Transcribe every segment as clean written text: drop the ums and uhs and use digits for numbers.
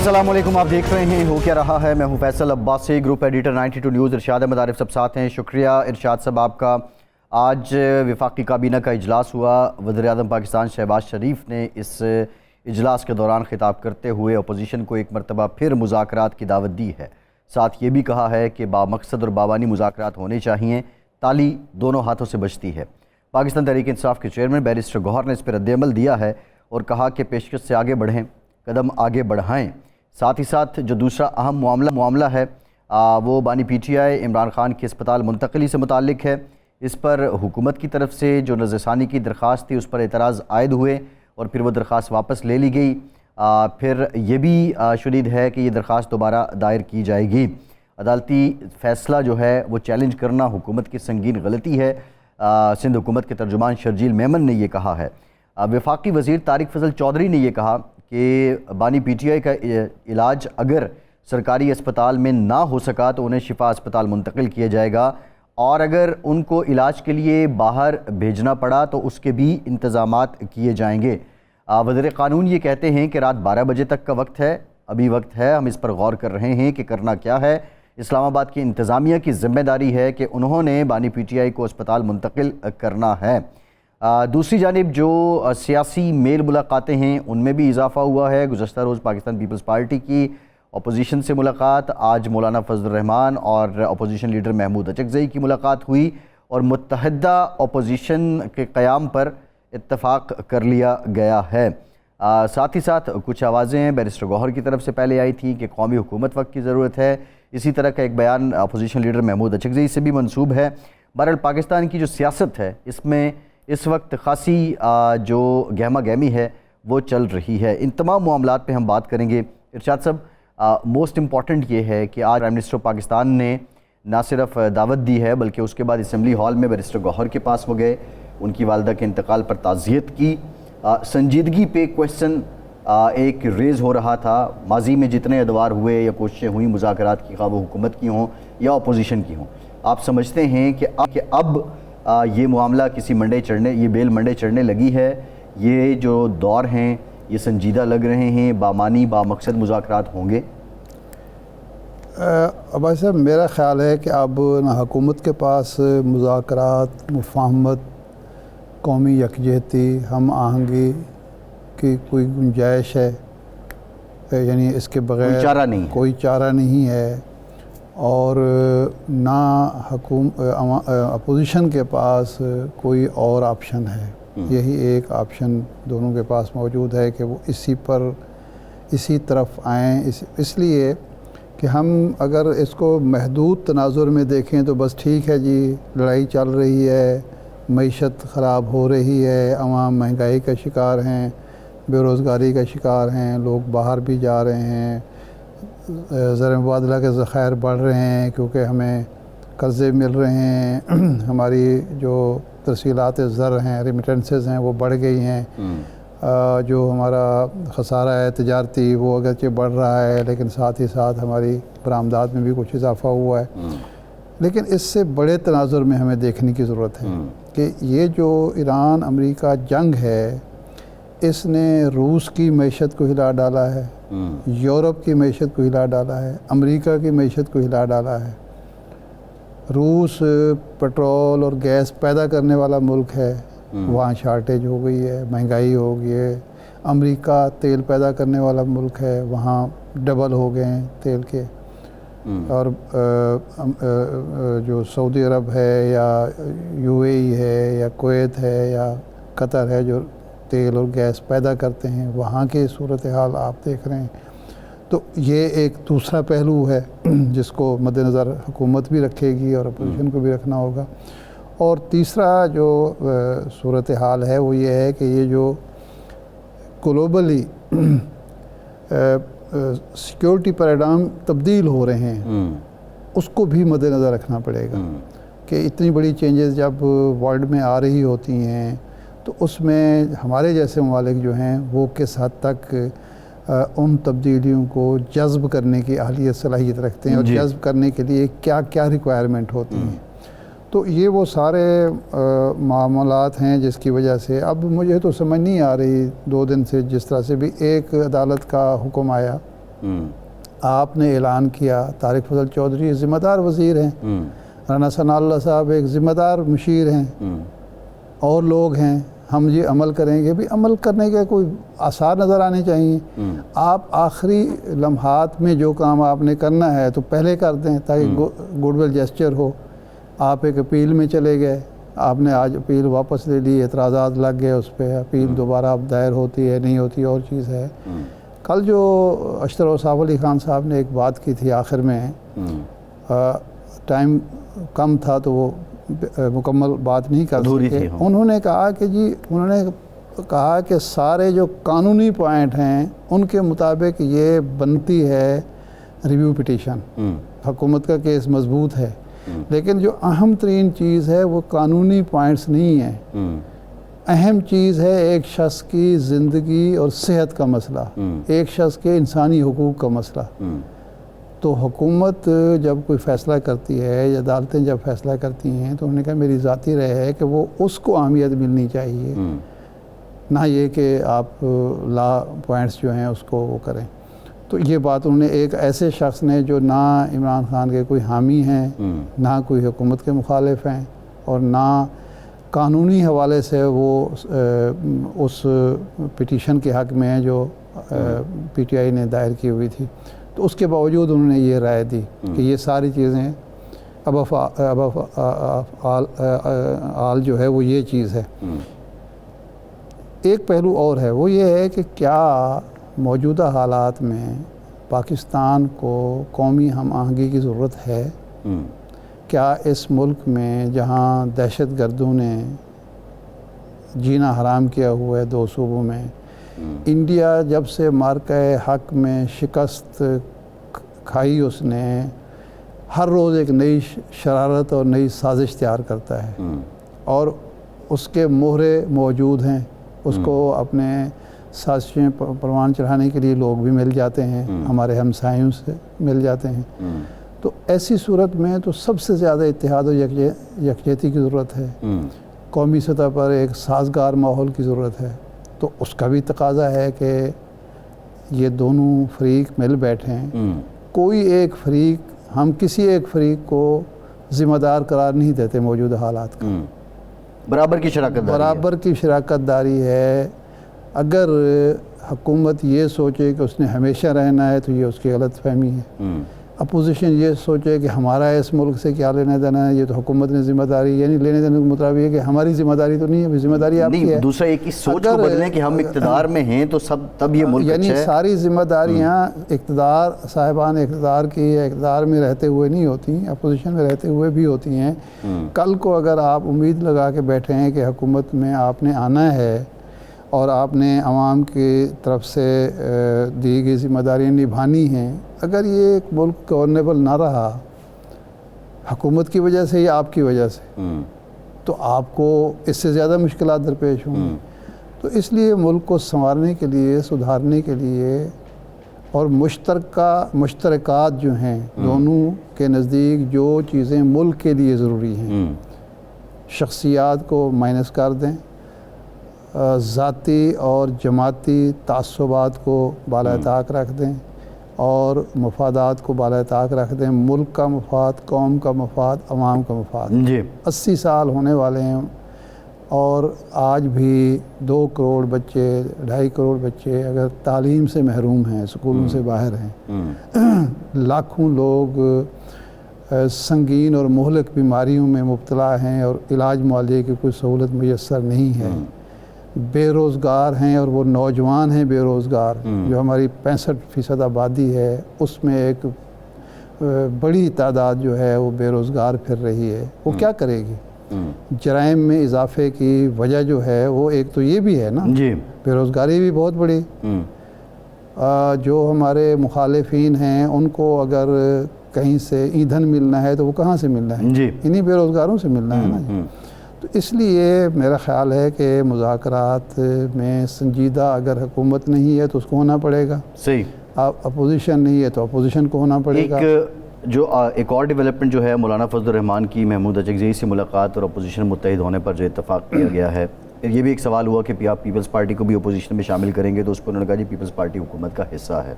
السلام علیکم، آپ دیکھ رہے ہیں ہو کیا رہا ہے۔ میں ہوں Faisal Abbasi, group editor 92 news. Irshad Ahmad Arif صاحب ساتھ ہیں، شکریہ ارشاد صاحب آپ کا۔ آج وفاقی کابینہ کا اجلاس ہوا۔ وزیر اعظم پاکستان شہباز شریف نے اس اجلاس کے دوران خطاب کرتے ہوئے اپوزیشن کو ایک مرتبہ پھر مذاکرات کی دعوت دی ہے۔ ساتھ یہ بھی کہا ہے کہ بامقصد اور بابانی مذاکرات ہونے چاہئیں، تالی دونوں ہاتھوں سے بجتی ہے۔ پاکستان تحریک انصاف کے چیئرمین بیرسٹر گوہر نے اس پر رد عمل دیا ہے اور کہا کہ پیشکش سے آگے بڑھیں، قدم آگے بڑھائیں۔ ساتھ ہی ساتھ جو دوسرا اہم معاملہ ہے وہ بانی پی ٹی آئی عمران خان کی اسپتال منتقلی سے متعلق ہے۔ اس پر حکومت کی طرف سے جو نظر ثانی کی درخواست تھی اس پر اعتراض عائد ہوئے اور پھر وہ درخواست واپس لے لی گئی۔ پھر یہ بھی شنید ہے کہ یہ درخواست دوبارہ دائر کی جائے گی۔ عدالتی فیصلہ جو ہے وہ چیلنج کرنا حکومت کی سنگین غلطی ہے، سندھ حکومت کے ترجمان شرجیل میمن نے یہ کہا ہے۔ وفاقی وزیر طارق فضل چودھری نے یہ کہا کہ بانی پی ٹی آئی کا علاج اگر سرکاری اسپتال میں نہ ہو سکا تو انہیں شفا اسپتال منتقل کیا جائے گا، اور اگر ان کو علاج کے لیے باہر بھیجنا پڑا تو اس کے بھی انتظامات کیے جائیں گے۔ وزیر قانون یہ کہتے ہیں کہ رات 12 بجے تک کا وقت ہے، ابھی وقت ہے، ہم اس پر غور کر رہے ہیں کہ کرنا کیا ہے۔ اسلام آباد کی انتظامیہ کی ذمہ داری ہے کہ انہوں نے بانی پی ٹی آئی کو اسپتال منتقل کرنا ہے۔ دوسری جانب جو سیاسی میل ملاقاتیں ہیں ان میں بھی اضافہ ہوا ہے۔ گزشتہ روز پاکستان پیپلز پارٹی کی اپوزیشن سے ملاقات، آج مولانا فضل الرحمان اور اپوزیشن لیڈر محمود اچکزئی کی ملاقات ہوئی اور متحدہ اپوزیشن کے قیام پر اتفاق کر لیا گیا ہے۔ ساتھ ہی ساتھ کچھ آوازیں بیرسٹر گوہر کی طرف سے پہلے آئی تھیں کہ قومی حکومت وقت کی ضرورت ہے۔ اسی طرح کا ایک بیان اپوزیشن لیڈر محمود اچکزئی سے بھی منسوب ہے۔ بہرحال پاکستان کی جو سیاست ہے اس میں اس وقت خاصی جو گہما گہمی ہے وہ چل رہی ہے۔ ان تمام معاملات پہ ہم بات کریں گے۔ ارشاد صاحب، موسٹ امپورٹنٹ یہ ہے کہ آج پرائم منسٹر پاکستان نے نہ صرف دعوت دی ہے بلکہ اس کے بعد اسمبلی ہال میں بیرسٹر گوہر کے پاس وہ گئے، ان کی والدہ کے انتقال پر تعزیت کی۔ سنجیدگی پہ کویسچن ایک ریز ہو رہا تھا۔ ماضی میں جتنے ادوار ہوئے یا کوششیں ہوئیں مذاکرات کی، خواہ وہ حکومت کی ہوں یا اپوزیشن کی ہوں، آپ سمجھتے ہیں کہ اب یہ معاملہ کسی منڈے چڑھنے، یہ بیل منڈے چڑھنے لگی ہے؟ یہ جو دور ہیں یہ سنجیدہ لگ رہے ہیں، بامانی بامقصد مذاکرات ہوں گے؟ عباس صاحب، میرا خیال ہے کہ اب نہ حکومت کے پاس مذاکرات، مفاہمت، قومی یکجہتی، ہم آہنگی کی کوئی گنجائش ہے، یعنی اس کے بغیر کوئی چارہ نہیں ہے، اور نہ اپوزیشن کے پاس کوئی اور آپشن ہے۔ یہی ایک آپشن دونوں کے پاس موجود ہے کہ وہ اسی طرف آئیں، اس لیے کہ ہم اگر اس کو محدود تناظر میں دیکھیں تو بس ٹھیک ہے جی، لڑائی چل رہی ہے، معیشت خراب ہو رہی ہے، عوام مہنگائی کا شکار ہیں، بے روزگاری کا شکار ہیں، لوگ باہر بھی جا رہے ہیں، زر مبادلہ کے ذخائر بڑھ رہے ہیں کیونکہ ہمیں قرضے مل رہے ہیں، ہماری جو ترسیلات زر ہیں، ریمیٹنسز ہیں، وہ بڑھ گئی ہیں، جو ہمارا خسارہ ہے تجارتی وہ اگرچہ بڑھ رہا ہے لیکن ساتھ ہی ساتھ ہماری برآمدات میں بھی کچھ اضافہ ہوا ہے۔ لیکن اس سے بڑے تناظر میں ہمیں دیکھنے کی ضرورت ہے کہ یہ جو ایران امریکہ جنگ ہے اس نے روس کی معیشت کو ہلا ڈالا ہے، یورپ کی معیشت کو ہلا ڈالا ہے، امریکہ کی معیشت کو ہلا ڈالا ہے۔ روس پٹرول اور گیس پیدا کرنے والا ملک ہے، وہاں شارٹیج ہو گئی ہے، مہنگائی ہو گئی ہے۔ امریکہ تیل پیدا کرنے والا ملک ہے، وہاں ڈبل ہو گئے ہیں تیل کے۔ اور جو سعودی عرب ہے یا یو اے ای ہے یا کویت ہے یا قطر ہے جو تیل اور گیس پیدا کرتے ہیں، وہاں کی صورتحال آپ دیکھ رہے ہیں۔ تو یہ ایک دوسرا پہلو ہے جس کو مد نظر حکومت بھی رکھے گی اور اپوزیشن کو بھی رکھنا ہوگا۔ اور تیسرا جو صورتحال ہے وہ یہ ہے کہ یہ جو گلوبلی سیکیورٹی پیراڈائم تبدیل ہو رہے ہیں اس کو بھی مد نظر رکھنا پڑے گا کہ اتنی بڑی چینجز جب ورلڈ میں آ رہی ہوتی ہیں تو اس میں ہمارے جیسے ممالک جو ہیں وہ کس حد تک ان تبدیلیوں کو جذب کرنے کی اہلیت صلاحیت رکھتے ہیں اور جذب کرنے کے لیے کیا کیا ریکوائرمنٹ ہوتی ہیں۔ تو یہ وہ سارے معاملات ہیں جس کی وجہ سے اب مجھے تو سمجھ نہیں آ رہی 2 دن سے جس طرح سے بھی ایک عدالت کا حکم آیا آپ نے اعلان کیا طارق فضل چودھری ذمہ دار وزیر ہیں، رانا ثناء اللہ صاحب ایک ذمہ دار مشیر ہیں، اور لوگ ہیں، ہم یہ عمل کریں گے، بھی عمل کرنے کے کوئی آثار نظر آنے چاہیے۔ آپ آخری لمحات میں جو کام آپ نے کرنا ہے تو پہلے کر دیں تاکہ گڈ ول جیسچر ہو۔ آپ ایک اپیل میں چلے گئے، آپ نے آج اپیل واپس لے لی، اعتراضات لگ گئے اس پہ، اپیل دوبارہ اب دائر ہوتی ہے نہیں ہوتی اور چیز ہے۔ کل جو اشتر اوصاف علی خان صاحب نے ایک بات کی تھی آخر میں، ٹائم کم تھا تو وہ مکمل بات نہیں کر سکے، انہوں نے کہا کہ انہوں نے کہا کہ سارے جو قانونی پوائنٹ ہیں ان کے مطابق یہ بنتی ہے ریویو پٹیشن، حکومت کا کیس مضبوط ہے، لیکن جو اہم ترین چیز ہے وہ قانونی پوائنٹس نہیں ہیں، اہم چیز ہے ایک شخص کی زندگی اور صحت کا مسئلہ، ایک شخص کے انسانی حقوق کا مسئلہ۔ تو حکومت جب کوئی فیصلہ کرتی ہے یا عدالتیں جب فیصلہ کرتی ہیں تو انہوں نے کہا میری ذاتی رائے ہے کہ وہ اس کو اہمیت ملنی چاہیے، نہ یہ کہ آپ لا پوائنٹس جو ہیں اس کو وہ کریں۔ تو یہ بات انہوں نے ایک ایسے شخص نے جو نہ عمران خان کے کوئی حامی ہیں، نہ کوئی حکومت کے مخالف ہیں، اور نہ قانونی حوالے سے وہ اس پٹیشن کے حق میں ہیں جو پی ٹی آئی نے دائر کی ہوئی تھی، تو اس کے باوجود انہوں نے یہ رائے دی کہ یہ ساری چیزیں آل جو ہے وہ یہ چیز ہے۔ ایک پہلو اور ہے، وہ یہ ہے کہ کیا موجودہ حالات میں پاکستان کو قومی ہم آہنگی کی ضرورت ہے؟ کیا اس ملک میں جہاں دہشت گردوں نے جینا حرام کیا ہوا ہے 2 صوبوں میں، انڈیا جب سے مارکہ حق میں شکست کھائی اس نے ہر روز ایک نئی شرارت اور نئی سازش تیار کرتا ہے، اور اس کے مہرے موجود ہیں، اس کو اپنے سازشیں پروان چڑھانے کے لیے لوگ بھی مل جاتے ہیں، ہمارے ہمسایوں سے مل جاتے ہیں۔ تو ایسی صورت میں تو سب سے زیادہ اتحاد و یکجہتی کی ضرورت ہے، قومی سطح پر ایک سازگار ماحول کی ضرورت ہے۔ تو اس کا بھی تقاضا ہے کہ یہ دونوں فریق مل بیٹھیں، کوئی ایک فریق، ہم کسی ایک فریق کو ذمہ دار قرار نہیں دیتے موجودہ حالات کا، برابر کی شراکت داری ہے۔ اگر حکومت یہ سوچے کہ اس نے ہمیشہ رہنا ہے تو یہ اس کی غلط فہمی ہے، اپوزیشن یہ سوچے کہ ہمارا اس ملک سے کیا لینا دینا ہے، یہ تو حکومت نے ذمہ داری، یعنی لینے دینے کے مطابق یہ کہ ہماری ذمہ داری تو نہیں ہے، ذمہ داری آپ کی ہے۔ دوسرا ایک سوچ کو بدلیں کہ ہم اقتدار میں ہیں تو تب یہ ملک یعنی ساری ذمہ داریاں اقتدار صاحبان اقتدار کی یا اقتدار میں رہتے ہوئے نہیں ہوتی، اپوزیشن میں رہتے ہوئے بھی ہوتی ہیں۔ کل کو اگر آپ امید لگا کے بیٹھے ہیں کہ حکومت میں آپ نے آنا ہے اور آپ نے عوام کی طرف سے دی گئی ذمہ داریاں نبھانی ہیں، اگر یہ ایک ملک گورنیبل نہ رہا حکومت کی وجہ سے یا آپ کی وجہ سے، تو آپ کو اس سے زیادہ مشکلات درپیش ہوں گی۔ تو اس لیے ملک کو سنوارنے کے لیے، سدھارنے کے لیے، اور مشترکات جو ہیں دونوں کے نزدیک جو چیزیں ملک کے لیے ضروری ہیں، شخصیات کو مائنس کر دیں، ذاتی اور جماعتی تعصبات کو بالائے طاق رکھ دیں، اور مفادات کو بالائے طاق رکھ دیں، ملک کا مفاد، قوم کا مفاد، عوام کا مفاد۔ 80 سال ہونے والے ہیں اور آج بھی 2 کروڑ بچے، 2.5 کروڑ بچے اگر تعلیم سے محروم ہیں، سکولوں سے باہر ہیں، لاکھوں لوگ سنگین اور مہلک بیماریوں میں مبتلا ہیں اور علاج معالجے کی کوئی سہولت میسر نہیں ہے، بے روزگار ہیں، اور وہ نوجوان ہیں بے روزگار، جو ہماری 65% آبادی ہے اس میں ایک بڑی تعداد جو ہے وہ بے روزگار پھر رہی ہے۔ وہ کیا کرے گی؟ جرائم میں اضافے کی وجہ جو ہے وہ ایک تو یہ بھی ہے نا، بے روزگاری بھی بہت بڑی۔ جو ہمارے مخالفین ہیں ان کو اگر کہیں سے ایندھن ملنا ہے تو وہ کہاں سے ملنا ہے؟ انہی بے روزگاروں سے ملنا ہے نا۔ تو اس لیے میرا خیال ہے کہ مذاکرات میں سنجیدہ اگر حکومت نہیں ہے تو اس کو ہونا پڑے گا، اپوزیشن نہیں ہے تو اپوزیشن کو ہونا پڑے گا۔ ایک اور ڈیولپمنٹ جو ہے مولانا فضل الرحمان کی محمود اچکزئی سے ملاقات اور اپوزیشن متحد ہونے پر جو اتفاق کیا گیا ہے، یہ بھی ایک سوال ہوا کہ آپ پیپلز پارٹی کو بھی اپوزیشن میں شامل کریں گے، تو اس پر انہوں نے کہا جی پیپلز پارٹی حکومت کا حصہ ہے۔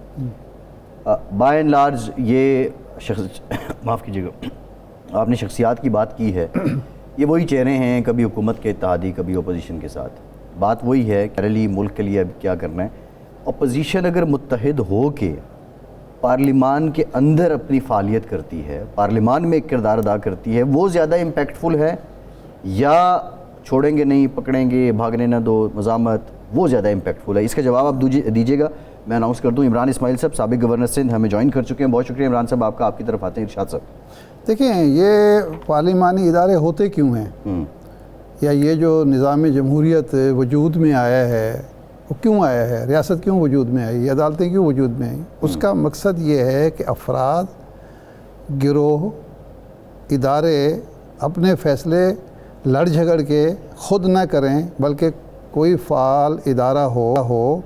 بائی اینڈ لارج یہ معاف کیجیے گا، آپ نے شخصیات کی بات کی ہے، یہ وہی چہرے ہیں، کبھی حکومت کے اتحادی، کبھی اپوزیشن کے ساتھ. بات وہی ہے کہ ریلی ملک کے لیے اب کیا کرنا ہے. اپوزیشن اگر متحد ہو کے پارلیمان کے اندر اپنی فعالیت کرتی ہے، پارلیمان میں ایک کردار ادا کرتی ہے، وہ زیادہ امپیکٹفل ہے، یا چھوڑیں گے نہیں، پکڑیں گے، بھاگنے نہ دو، مزاحمت، وہ زیادہ امپیکٹفل ہے؟ اس کا جواب آپ دیجیے گا. میں اناؤنس کر دوں، عمران اسماعیل صاحب سابق گورنر سندھ ہمیں جوائن کر چکے ہیں. بہت شکریہ عمران صاحب آپ کا. آپ کی طرف آتے ہیں ارشاد صاحب. دیکھیں، یہ پارلیمانی ادارے ہوتے کیوں ہیں، یا یہ جو نظام جمہوریت وجود میں آیا ہے وہ کیوں آیا ہے، ریاست کیوں وجود میں آئی، عدالتیں کیوں وجود میں آئیں؟ اس کا مقصد یہ ہے کہ افراد، گروہ، ادارے اپنے فیصلے لڑ جھگڑ کے خود نہ کریں، بلکہ کوئی فعال ادارہ ہو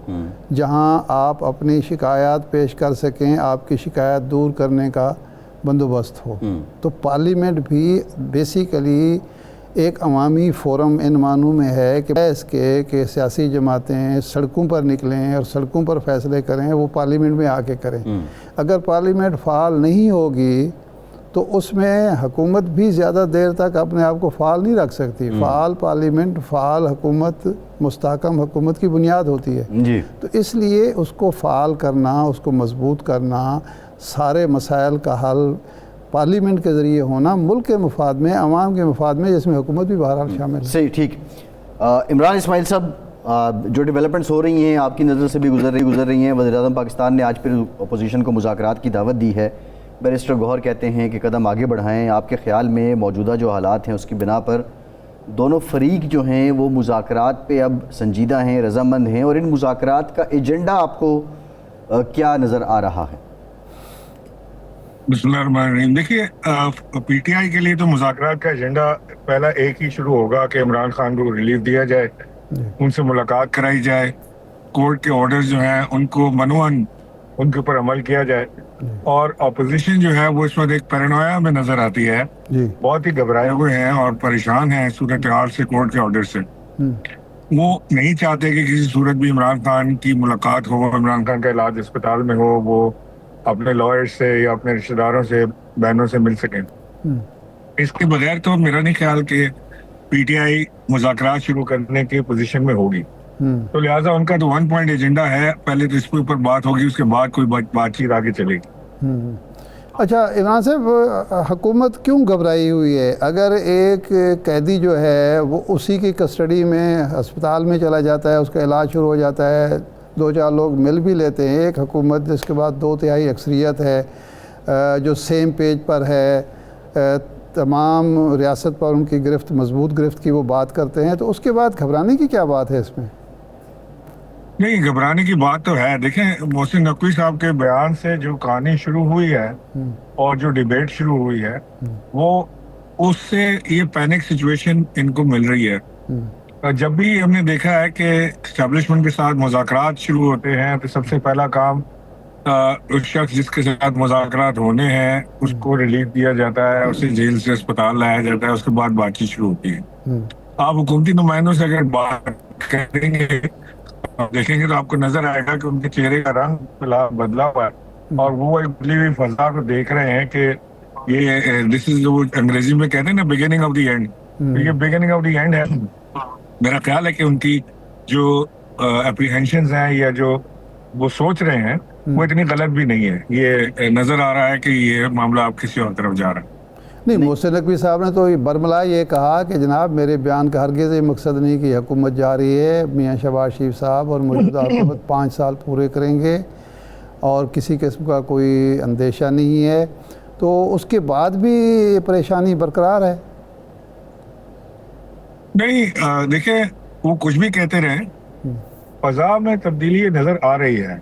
جہاں آپ اپنی شکایات پیش کر سکیں، آپ کی شکایات دور کرنے کا بندوبست ہو. تو پارلیمنٹ بھی بیسیکلی ایک عوامی فورم ان معنوں میں ہے کہ اس کے کہ سیاسی جماعتیں سڑکوں پر نکلیں اور سڑکوں پر فیصلے کریں، وہ پارلیمنٹ میں آ کے کریں. اگر پارلیمنٹ فعال نہیں ہوگی تو اس میں حکومت بھی زیادہ دیر تک اپنے آپ کو فعال نہیں رکھ سکتی. فعال پارلیمنٹ، فعال حکومت، مستحکم حکومت کی بنیاد ہوتی ہے. تو اس لیے اس کو فعال کرنا، اس کو مضبوط کرنا، سارے مسائل کا حل پارلیمنٹ کے ذریعے ہونا، ملک کے مفاد میں، عوام کے مفاد میں، جس میں حکومت بھی بہرحال شامل ہے. صحیح، ٹھیک. عمران اسماعیل صاحب، جو ڈیولپمنٹس ہو رہی ہیں آپ کی نظر سے بھی گزر رہی ہیں، وزیر اعظم پاکستان نے آج پھر اپوزیشن کو مذاکرات کی دعوت دی ہے. بیرسٹر گوہر کہتے ہیں کہ قدم آگے بڑھائیں. آپ کے خیال میں موجودہ جو حالات ہیں اس کی بنا پر دونوں فریق جو ہیں وہ مذاکرات پہ اب سنجیدہ ہیں، رضامند ہیں، اور ان مذاکرات کا ایجنڈا آپ کو کیا نظر آ رہا ہے؟ بسم اللہ الرحمن الرحیم. دیکھیے، پی ٹی آئی کے لیے تو مذاکرات کا ایجنڈا پہلا ایک ہی شروع ہوگا کہ عمران خان کو ریلیف دیا جائے، ان سے ملاقات کرائی جائے، کورٹ کے آرڈرز جو ہیں ان کو منوعاً ان کے اوپر عمل کیا جائے. اور اپوزیشن جو ہے وہ اس وقت ایک پیرانویا میں نظر آتی ہے، بہت ہی گھبرائے ہوئے ہیں اور پریشان ہیں صورتحال سے، کورٹ کے آرڈر سے. وہ نہیں چاہتے کہ کسی صورت بھی عمران خان کی ملاقات ہو، عمران خان کا علاج اسپتال میں ہو، وہ اپنے لائر سے یا اپنے رشتہ داروں سے، بہنوں سے مل سکیں. اس کے بغیر تو میرا نہیں خیال کہ پی ٹی آئی مذاکرات شروع کرنے کی پوزیشن میں ہوگی. تو لہٰذا ان کا تو 1 پوائنٹ ایجنڈا ہے، پہلے تو اس کے اوپر بات ہوگی، اس کے بعد کوئی بات چیت آگے چلے گی. اچھا عمران صاحب، حکومت کیوں گھبرائی ہوئی ہے؟ اگر ایک قیدی جو ہے وہ اسی کی کسٹڈی میں ہسپتال میں چلا جاتا ہے، اس کا علاج شروع ہو جاتا ہے، 2-4 لوگ مل بھی لیتے ہیں، ایک حکومت جس کے بعد 2/3 اکثریت ہے، جو سیم پیج پر ہے، تمام ریاست پر ان کی مضبوط گرفت کی وہ بات کرتے ہیں، تو اس کے بعد گھبرانے کی کیا بات ہے اس میں؟ نہیں، گھبرانے کی بات تو ہے. دیکھیں، محسن نقوی صاحب کے بیان سے جو کہانی شروع ہوئی ہے اور جو ڈیبیٹ شروع ہوئی ہے، وہ اس سے یہ پینک سچویشن ان کو مل رہی ہے. جب بھی ہم نے دیکھا ہے کہ اسٹیبلشمنٹ کے ساتھ مذاکرات شروع ہوتے ہیں تو سب سے پہلا کام اس شخص جس کے ساتھ مذاکرات ہونے ہیں اس کو ریلیف دیا جاتا ہے، اسے جیل سے اسپتال لایا جاتا ہے، اس کے بعد بات چیت شروع ہوتی ہے. آپ حکومتی نمائندوں سے اگر بات کریں گے، دیکھیں گے تو آپ کو نظر آئے گا کہ ان کے چہرے کا رنگ بدلا ہوا ہے، اور وہ ایک بدلی ہوئی فضا کو دیکھ رہے ہیں کہ یہ دس از انگریزی میں کہتے ہیں نا بگننگ آف دی اینڈ. یہ بگننگ آف دی اینڈ ہے. میرا خیال ہے کہ ان کی جو اپریہنشنز ہیں یا جو وہ سوچ رہے ہیں وہ اتنی غلط بھی نہیں ہے. یہ نظر آ رہا ہے کہ یہ معاملہ اب کسی اور طرف جا رہا ہے. نہیں، محسن نقوی صاحب نے تو برملا یہ کہا کہ جناب میرے بیان کا ہرگز یہ مقصد نہیں کہ حکومت جا رہی ہے، میاں شہباز شریف صاحب اور موجودہ حکومت 5 سال پورے کریں گے اور کسی قسم کا کوئی اندیشہ نہیں ہے. تو اس کے بعد بھی پریشانی برقرار ہے؟ نہیں، دیکھیں، وہ کچھ بھی کہتے رہیں، فضا میں تبدیلی نظر آ رہی ہے،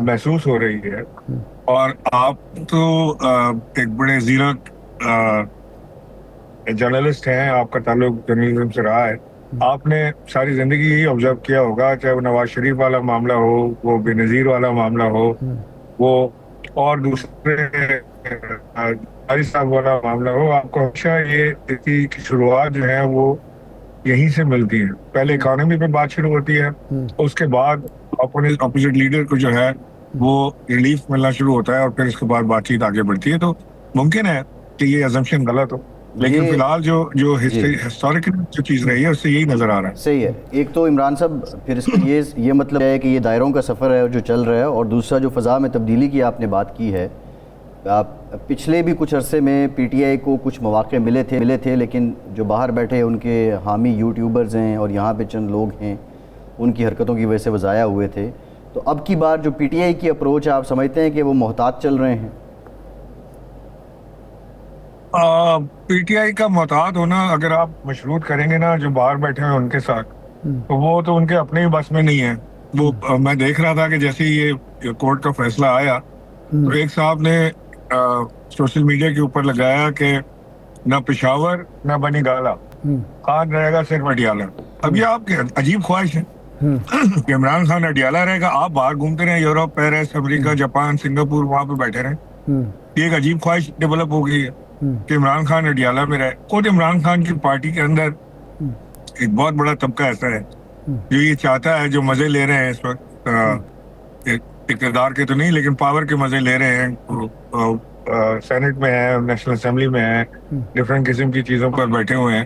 محسوس ہو رہی ہے. اور آپ تو ایک بڑے زیرک جرنلسٹ ہیں، آپ کا تعلق جرنلزم سے رہا ہے. آپ نے ساری زندگی یہی آبزرو کیا ہوگا، چاہے وہ نواز شریف والا معاملہ ہو، وہ بے نظیر والا معاملہ ہو، وہ اور دوسرے صاحب والا معاملہ ہو، آپ کو ہمیشہ یہ کی شروعات جو ہے وہ یہیں سے ملتی ہے. پہلے اکانومی پہ بات شروع ہوتی ہے، اس کے بعد اپوزٹ لیڈر کو جو ہے وہ ریلیف ملنا شروع ہوتا ہے اور پھر اس کے بعد بات چیت آگے بڑھتی ہے. تو ممکن ہے کہ یہ ازمپشن غلط ہو, لیکن فی الحال جو ہسٹوریکل جو چیز رہی ہے اس سے یہی نظر آ رہا ہے. صحیح ہے. ایک تو عمران صاحب پھر اس کا یہ مطلب ہے کہ یہ دائروں کا سفر ہے جو چل رہا ہے, اور دوسرا جو فضا میں تبدیلی کی آپ نے بات کی ہے, پچھلے بھی کچھ عرصے میں پی ٹی آئی کو کچھ مواقع ملے تھے لیکن جو باہر بیٹھے ان کے حامی یوٹیوبرز ہیں اور یہاں پہ چند لوگ ہیں ان کی حرکتوں کی وجہ سے وہ ضائع ہوئے تھے. تو اب کی بار جو پی ٹی آئی کی اپروچ ہے, آپ سمجھتے ہیں کہ وہ محتاط چل رہے ہیں؟ پی ٹی آئی کا محتاط ہونا اگر آپ مشروط کریں گے نا جو باہر بیٹھے ہیں ان کے ساتھ, تو وہ تو ان کے اپنے ہی بس میں نہیں ہے. وہ میں دیکھ رہا تھا کہ جیسے یہ کورٹ کا فیصلہ آیا تو ایک صاحب نے سوشل میڈیا کے اوپر لگایا کہ نہ پشاور نہ بنی گالا, خان رہے گا صرف اڈیالہ. اب یہ آپ کی عجیب خواہش ہے کہ عمران خان اڈیالہ رہے گا, آپ باہر گھومتے رہیں یورپ, پیرس, امریکہ, جاپان, سنگاپور, وہاں پہ بیٹھے رہیں. یہ ایک عجیب خواہش ڈیولپ ہو گئی ہے کہ عمران خان اڈیالہ میں رہے. خود عمران خان کی پارٹی کے اندر ایک بہت بڑا طبقہ ایسا ہے جو یہ چاہتا ہے, جو مزے لے رہے ہیں اس وقت اقتدار کے تو نہیں لیکن پاور کے مزے لے رہے ہیں, سینٹ میں ہیں, نیشنل اسمبلی میں ہیں, ڈفرینٹ قسم کی چیزوں پر بیٹھے ہوئے ہیں.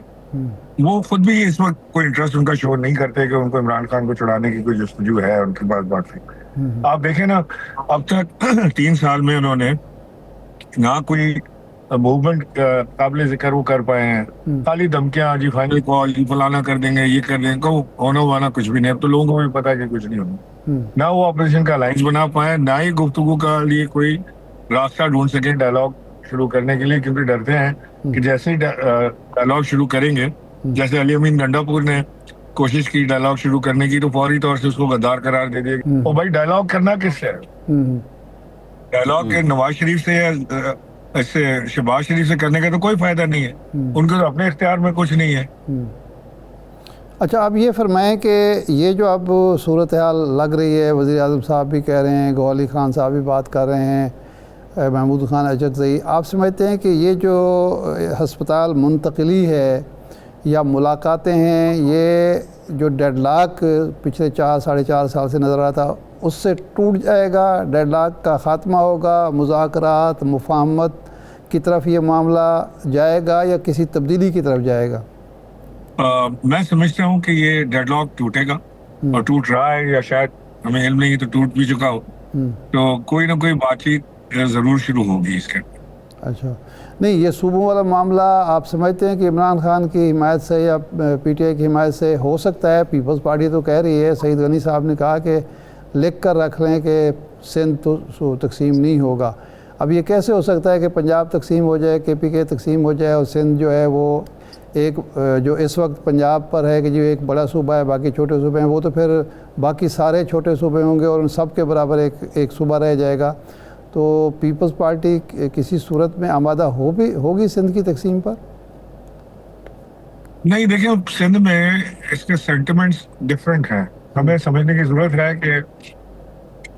وہ خود بھی اس وقت کوئی انٹرسٹ ان کا شو نہیں کرتے کہ ان کو عمران خان کو چھڑانے کی کوئی جستجو ہے ان کے پاس بات نہیں. آپ دیکھیں نا, اب تک 3 سال میں انہوں نے نہ کوئی موومنٹ قابل ذکر وہ کر پائے ہیں, خالی دھمکیاں, جی فائنل کال, جی فلانا کر دیں گے, یہ کر دیں گے, ہونا وانا کچھ بھی نہیں. اب تو لوگوں کو بھی پتا ہے کہ کچھ نہیں ہونا. نہ وہ اپوزیشن کا الائنس بنا پائے, نہ ہی گفتگو کا لیے کوئی راستہ ڈھونڈ سکیں ڈائلاگ شروع کرنے کے لیے, کیونکہ ڈرتے ہیں کہ جیسے ہی ڈائلاگ شروع کریں گے, جیسے علی امین گنڈا پور نے کوشش کی ڈائلاگ شروع کرنے کی تو فوری طور سے اس کو غدار قرار دے دیا. اور بھائی ڈائلاگ کرنا کس سے ہے؟ ڈائلاگ نواز شریف سے یا ایسے شہباز شریف سے کرنے کا تو کوئی فائدہ نہیں ہے, ان کے تو اپنے اختیار میں کچھ نہیں ہے. اچھا, آپ یہ فرمائیں کہ یہ جو اب صورتحال لگ رہی ہے, وزیر اعظم صاحب بھی کہہ رہے ہیں, گو علی خان صاحب بھی بات کر رہے ہیں, محمود خان اچکزئی, آپ سمجھتے ہیں کہ یہ جو ہسپتال منتقلی ہے یا ملاقاتیں ہیں, یہ جو ڈیڈ لاک پچھلے 4-4.5 سال سے نظر آ رہا تھا اس سے ٹوٹ جائے گا, ڈیڈ لاک کا خاتمہ ہوگا, مذاکرات, مفاہمت کی طرف یہ معاملہ جائے گا یا کسی تبدیلی کی طرف جائے گا؟ میں سمجھتا ہوں کہ یہ ڈیڈ لاک ٹوٹے گا, اور ٹوٹ رہا ہے, یا شاید ہمیں علم نہیں تو ٹوٹ بھی چکا ہو, تو کوئی نہ کوئی بات چیت ضرور شروع ہوگی اس کے. اچھا, نہیں یہ صوبوں والا معاملہ آپ سمجھتے ہیں کہ عمران خان کی حمایت سے یا پی ٹی آئی کی حمایت سے ہو سکتا ہے؟ پیپلز پارٹی تو کہہ رہی ہے, سعید غنی صاحب نے کہا کہ لکھ کر رکھ لیں کہ سندھ تو تقسیم نہیں ہوگا. اب یہ کیسے ہو سکتا ہے کہ پنجاب تقسیم ہو جائے, کے پی کے تقسیم ہو جائے, اور سندھ جو ہے وہ ایک جو اس وقت پنجاب پر ہے کہ جو ایک بڑا صوبہ ہے, باقی چھوٹے صوبے ہیں, وہ تو پھر باقی سارے چھوٹے صوبے ہوں گے اور ان سب کے برابر ایک صوبہ رہ جائے گا. تو پیپلز پارٹی کسی صورت میں آمادہ ہوگی سندھ کی تقسیم پر؟ نہیں, دیکھیں سندھ میں اس کے سینٹیمنٹس ڈفرینٹ ہیں, ہمیں سمجھنے کی ضرورت ہے کہ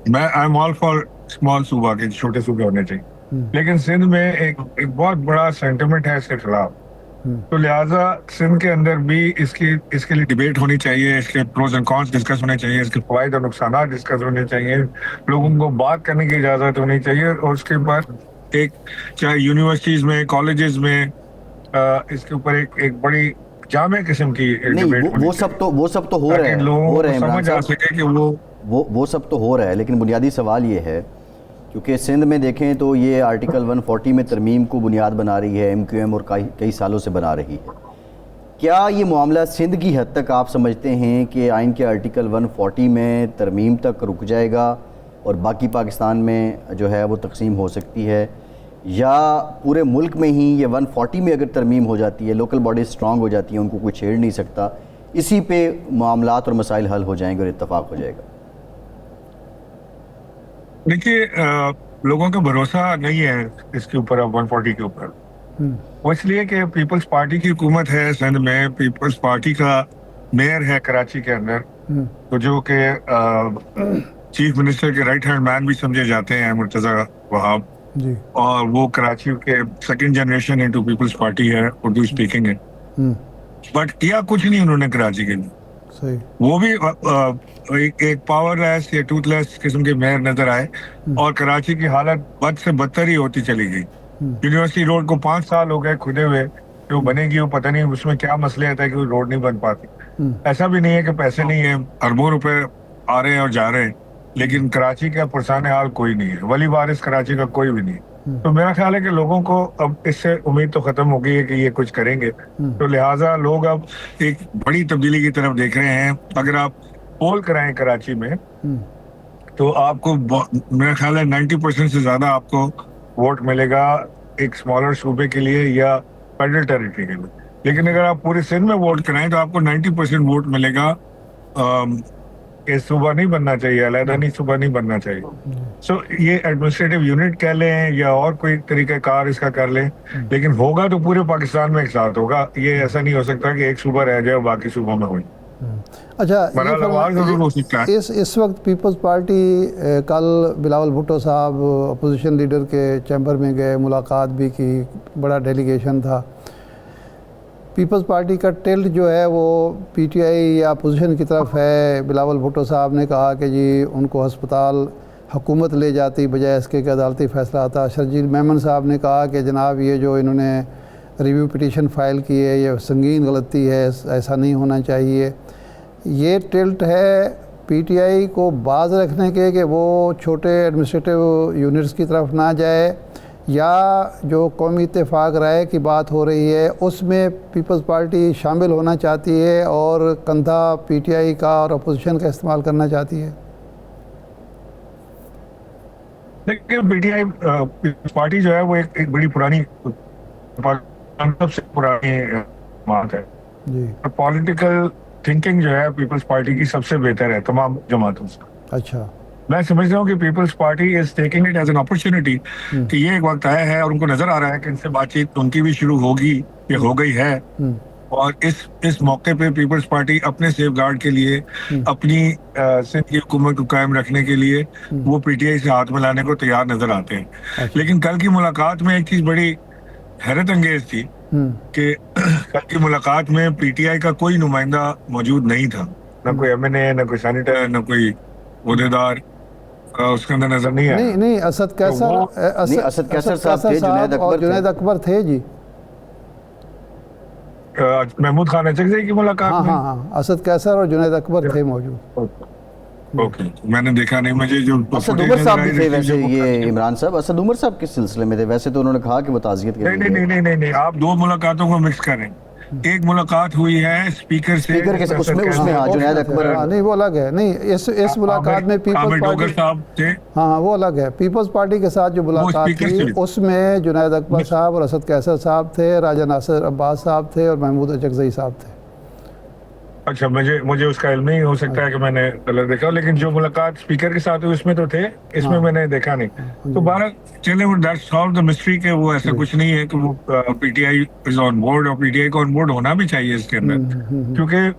میں I am all for small صوبہ کے چھوٹے صوبے ہونے چاہیے, لیکن سندھ میں ایک بہت بڑا سینٹیمنٹ ہے اس کے خلاف. تو لہٰذا سندھ کے اندر بھی اس کے لیے ڈیبیٹ ہونی چاہیے, اس کے پروز اینڈ کونس ڈسکس ہونے چاہیے, اس کے فوائد اور نقصانات ڈسکس ہونے چاہیے, لوگوں کو بات کرنے کی اجازت ہونی چاہیے, اور اس کے بعد ایک چاہے یونیورسٹیز میں, کالجز میں اس کے اوپر ایک بڑی جامع قسم کی وہ سب تو ہو رہا ہے, لوگوں کو سمجھ آ سکے کہ وہ سب تو ہو رہا ہے, لیکن بنیادی سوال یہ ہے کیونکہ سندھ میں دیکھیں تو یہ آرٹیکل 140 میں ترمیم کو بنیاد بنا رہی ہے ایم کیو ایم, اور کئی سالوں سے بنا رہی ہے. کیا یہ معاملہ سندھ کی حد تک آپ سمجھتے ہیں کہ آئین کے آرٹیکل 140 میں ترمیم تک رک جائے گا اور باقی پاکستان میں جو ہے وہ تقسیم ہو سکتی ہے, یا پورے ملک میں ہی یہ 140 میں اگر ترمیم ہو جاتی ہے, لوکل باڈیز اسٹرانگ ہو جاتی ہیں, ان کو کوئی چھیڑ نہیں سکتا, اسی پہ معاملات اور مسائل حل ہو جائیں گے اور اتفاق ہو جائے گا؟ دیکھیے, لوگوں کا بھروسہ نہیں ہے اس کے اوپر, اب 140 کے اوپر, وہ اس لیے کہ پیپلز پارٹی کی حکومت ہے سندھ میں, پیپلز پارٹی کا میئر ہے کراچی کے اندر, تو جو کہ چیف منسٹر کے رائٹ ہینڈ مین بھی سمجھے جاتے ہیں, مرتضیٰ وہاب, اور وہ کراچی کے second generation into Peoples Party ہے, اردو اسپیکنگ ہے, بٹ کیا کچھ نہیں انہوں نے کراچی کے لیے. صحیح. وہ بھی ایک پاور لیس یا ٹوتھ لیس قسم کے میئر نظر آئے اور کراچی کی حالت بد سے بدتر ہی ہوتی چلی گئی. یونیورسٹی روڈ کو 5 سال ہو گئے کھدے ہوئے, جو بنے گی وہ پتہ نہیں اس میں کیا مسئلے آتا ہے کہ وہ روڈ نہیں بن پاتی. ایسا بھی نہیں ہے کہ پیسے نہیں ہیں, اربوں روپے آ رہے ہیں اور جا رہے ہیں, لیکن کراچی کا پرسان حال کوئی نہیں ہے, ولی وارث کراچی کا کوئی بھی نہیں. تو میرا خیال ہے کہ لوگوں کو اب اس سے امید تو ختم ہو گئی ہے کہ یہ کچھ کریں گے, تو لہٰذا لوگ اب ایک بڑی تبدیلی کی طرف دیکھ رہے ہیں. اگر آپ پول کرائیں کراچی میں تو آپ کو میرا خیال ہے 90% سے زیادہ آپ کو ووٹ ملے گا ایک اسمالر صوبے کے لیے یا فیڈرل ٹیریٹری کے لیے. لیکن اگر آپ پورے سندھ میں ووٹ کرائیں تو آپ کو 90% ووٹ ملے گا کہ صوبہ نہیں بننا چاہیے, علیحدہ نہیں صوبہ نہیں بننا چاہیے. سو یہ ایڈمنسٹریٹو یونٹ کہہ لیں یا اور کوئی طریقہ کار اس کا کر لیں, لیکن ہوگا تو پورے پاکستان میں ایک ساتھ ہوگا. یہ ایسا نہیں ہو سکتا کہ ایک صوبہ رہ جائے اور باقی صوبوں میں ہوئی. اچھا, ضرور ہو سکتا ہے. اس وقت پیپلز پارٹی کل بلاول بھٹو صاحب اپوزیشن لیڈر کے چیمبر میں گئے, ملاقات بھی کی, بڑا ڈیلیگیشن تھا. پیپلز پارٹی کا ٹلٹ جو ہے وہ پی ٹی آئی یا اپوزیشن کی طرف ہے. بلاول بھٹو صاحب نے کہا کہ جی ان کو ہسپتال حکومت لے جاتی بجائے اس کے کہ عدالتی فیصلہ آتا. شرجیل میمن صاحب نے کہا کہ جناب یہ جو انہوں نے ریویو پٹیشن فائل کی ہے یہ سنگین غلطی ہے, ایسا نہیں ہونا چاہیے. یہ ٹلٹ ہے پی ٹی آئی کو باز رکھنے کے کہ وہ چھوٹے ایڈمنسٹریٹو یونٹس کی طرف نہ جائے, یا جو قومی اتفاق رائے کی بات ہو رہی ہے اس میں پیپلز پارٹی شامل ہونا چاہتی ہے اور کندھا پی ٹی آئی کا اور اپوزیشن کا استعمال کرنا چاہتی ہے؟ دیکھیں, پی ٹی آئی پارٹی جو ہے وہ ایک بڑی پرانی سب سے پرانی جماعت ہے جی. پولیٹیکل تھنکنگ جو ہے پیپلز پارٹی کی سب سے بہتر ہے تمام جماعتوں سے. اچھا, میں سمجھتا ہوں کہ Peoples Party is taking it as an opportunity کہ یہ ایک وقت آیا ہے اور ان کو نظر آ رہا ہے کہ ان سے بات چیت ان کی بھی شروع ہوگی, یہ ہو گئی ہے, اور اس موقع پہ پیپلز پارٹی اپنے سیف گارڈ کے لیے, اپنی سندھ کی حکومت کو قائم رکھنے کے لیے وہ پی ٹی آئی سے ہاتھ ملانے کو تیار نظر آتے ہیں. لیکن کل کی ملاقات میں ایک چیز بڑی حیرت انگیز تھی کہ کل کی ملاقات میں پی ٹی آئی کا کوئی نمائندہ موجود نہیں تھا, نہ کوئی ایم این اے, نہ کوئی سینیٹر, نہ کوئی عہدیدار اس کے اندر نظر نہیں آیا. نہیں, اسد کیسر صاحب اور جنید اکبر تھے جی. محمود خان اچکزئی کی ملاقات میں ہاں, اسد کیسر اور جنید اکبر تھے موجود. اوکے, میں نے دیکھا نہیں. مجھے جو اسد عمر صاحب بھی تھے ویسے, یہ عمران صاحب اسد عمر صاحب کس سلسلے میں تھے؟ ویسے تو انہوں نے کہا کہ وہ تعزیت کے لیے. نہیں, آپ دو ملاقاتوں کو مکس کریں. ایک ملاقات ہوئی ہے اسپیکر سے, اس میں جنید اکبر, نہیں وہ الگ ہے. نہیں, اس ملاقات میں پیپلز پارٹی صاحب تھے. ہاں وہ الگ ہے. پیپلز پارٹی کے ساتھ جو ملاقات تھی اس میں جنید اکبر صاحب اور اسد کیسر صاحب تھے, راجہ ناصر عباس صاحب تھے اور محمود اچکزئی صاحب تھے. اچھا, مجھے اس کا علم نہیں, ہو سکتا ہے کہ میں نے غلط دیکھا, لیکن جو ملاقات اسپیکر کے ساتھ ہوئی اس میں تو تھے, اس میں نے دیکھا نہیں. تو بہرحال چلے, وہ دیٹس سالو دا مسٹری کہ وہ ایسا کچھ نہیں ہے کہ وہ پی T I is on board, اور پی ٹی آئی کو آن بورڈ ہونا بھی چاہیے اس کے اندر, کیونکہ